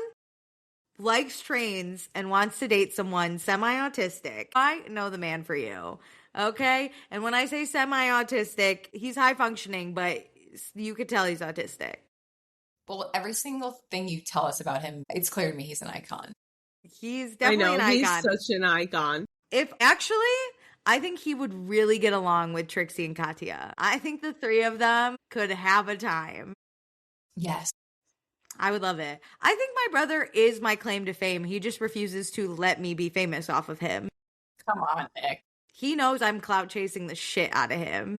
likes trains and wants to date someone semi-autistic, I know the man for you. Okay? And when I say semi-autistic, he's high functioning, but you could tell he's autistic. Well, every single thing you tell us about him, it's clear to me he's an icon. He's I definitely know, an he's icon. such an icon. I think he would really get along with Trixie and Katya. I think the three of them could have a time. Yes. I would love it. I think my brother is my claim to fame. He just refuses to let me be famous off of him. Come on, Nick. He knows I'm clout chasing the shit out of him.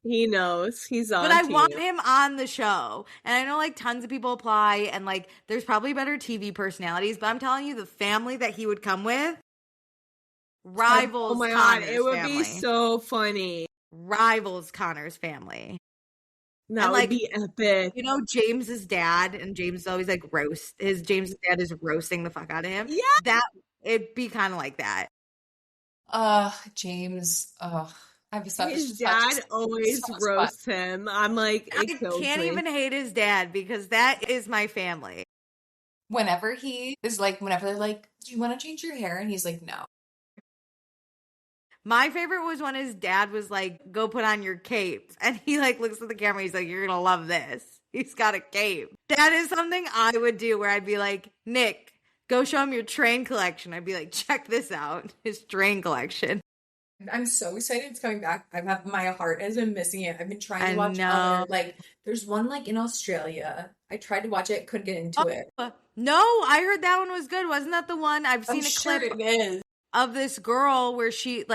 He knows. He's on But I to want you. him on the show. And I know like tons of people apply and like there's probably better TV personalities, but I'm telling you the family that he would come with rivals Oh my Connor's God, it would family. be so funny. Rivals Connor's family. That And, would like, be epic. You know James's dad, and James is always like James's dad is roasting the fuck out of him. Yeah. That it'd be kind of like that. James. I have such His such- dad such always fun. roasts him. I'm like, I it kills can't me. even hate his dad because that is my family. Whenever he is like, whenever they're like, "Do you want to change your hair?" and he's like, "No." My favorite was when his dad was like, go put on your cape. And he like looks at the camera. He's like, you're going to love this. He's got a cape. That is something I would do where I'd be like, Nick, go show him your train collection. I'd be like, check this out, his train collection. I'm so excited it's coming back. My heart has been missing it. I've been trying to I watch know. other, like, there's one like in Australia. I tried to watch it, couldn't get into it. No, I heard that one was good. Wasn't that the one? I've seen I'm a sure clip it is. of this girl where she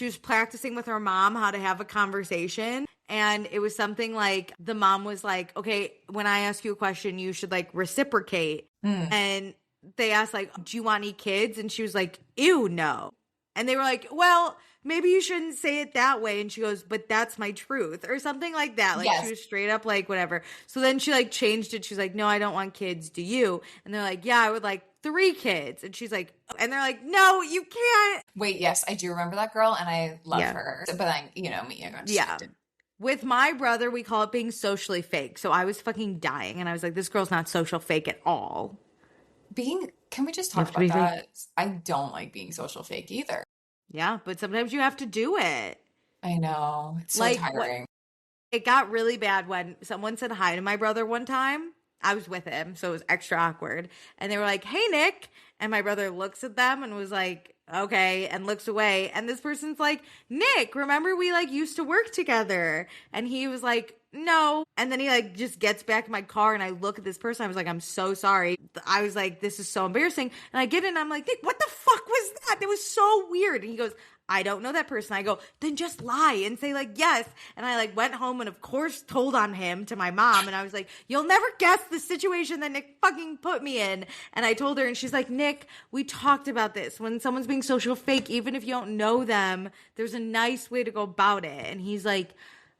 was practicing with her mom how to have a conversation, and it was something like the mom was like, okay, when I ask you a question you should like reciprocate. And they asked like, do you want any kids? And she was like, ew, no. And they were like, well, maybe you shouldn't say it that way. And she goes, but that's my truth, or something like that. Like, Yes. she was straight up like, whatever. So then she like changed it. She's like, no, I don't want kids. Do you? And they're like, yeah, I would like 3 kids. And she's like, and they're like, no, you can't. Wait, yes, I do remember that girl, and I love Yeah. her. But then, you know me, I got Yeah. distracted. With my brother, we call it being socially fake. So I was fucking dying. And I was like, this girl's not social fake at all. Can we just You talk have to be about that? I don't like being social fake either. Yeah, but sometimes you have to do it. I know. It's so Like, tiring. It got really bad when someone said hi to my brother one time. I was with him, so it was extra awkward. And they were like, hey, Nick. And my brother looks at them and was like, okay, and looks away. And this person's like, Nick, remember we like used to work together? And he was like, no. And then he like just gets back in my car, and I look at this person. I was like, I'm so sorry. I was like, this is so embarrassing. And I get in and I'm like, Nick, what the fuck was that? It was so weird. And he goes, I don't know that person. I go, then just lie and say like, yes. And I like went home and of course told on him to my mom. And I was like, you'll never guess the situation that Nick fucking put me in. And I told her, and she's like, Nick, we talked about this. When someone's being social fake, even if you don't know them, there's a nice way to go about it. And he's like,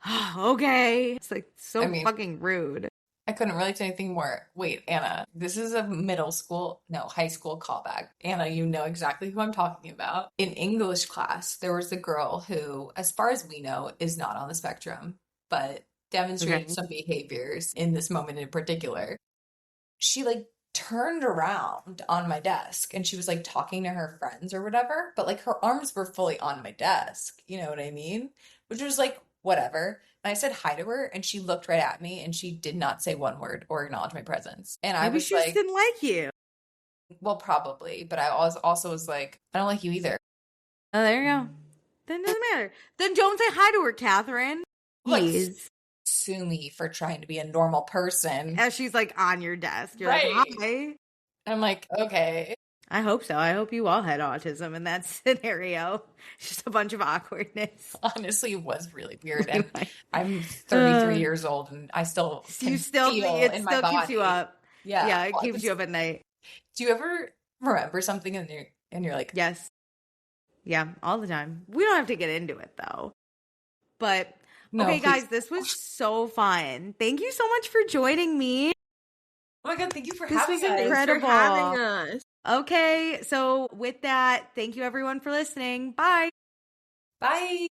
oh, okay. It's like so fucking rude. I couldn't relate to anything more. Wait, Anna, this is a high school callback. Anna, you know exactly who I'm talking about. In English class, there was a girl who, as far as we know, is not on the spectrum, but demonstrated some behaviors in this moment in particular. She like turned around on my desk and she was like talking to her friends or whatever, but like her arms were fully on my desk. You know what I mean? Which was like, whatever. And I said hi to her and she looked right at me and she did not say one word or acknowledge my presence. And I Maybe was she like, just didn't like you. well, probably. But I also was like, I don't like you either. Oh, there you go. Then it doesn't matter. Then don't say hi to her, Catherine. Like, Please. sue me for trying to be a normal person. As she's like on your desk. You're Right. like, hi. I'm like, okay. I hope so. I hope you all had autism in that scenario. Just a bunch of awkwardness. Honestly, it was really weird. And I'm 33 years old and I still can It still in my keeps you body. up. Yeah. Yeah, it keeps you up at night. Do you ever remember something and you're like, Yes. Yeah, all the time. We don't have to get into it though. But no, okay, please. guys, this was so fun. Thank you so much for joining me. Oh my God, thank you for This having was us. incredible. For having us. Okay, so with that, thank you everyone for listening. Bye. Bye.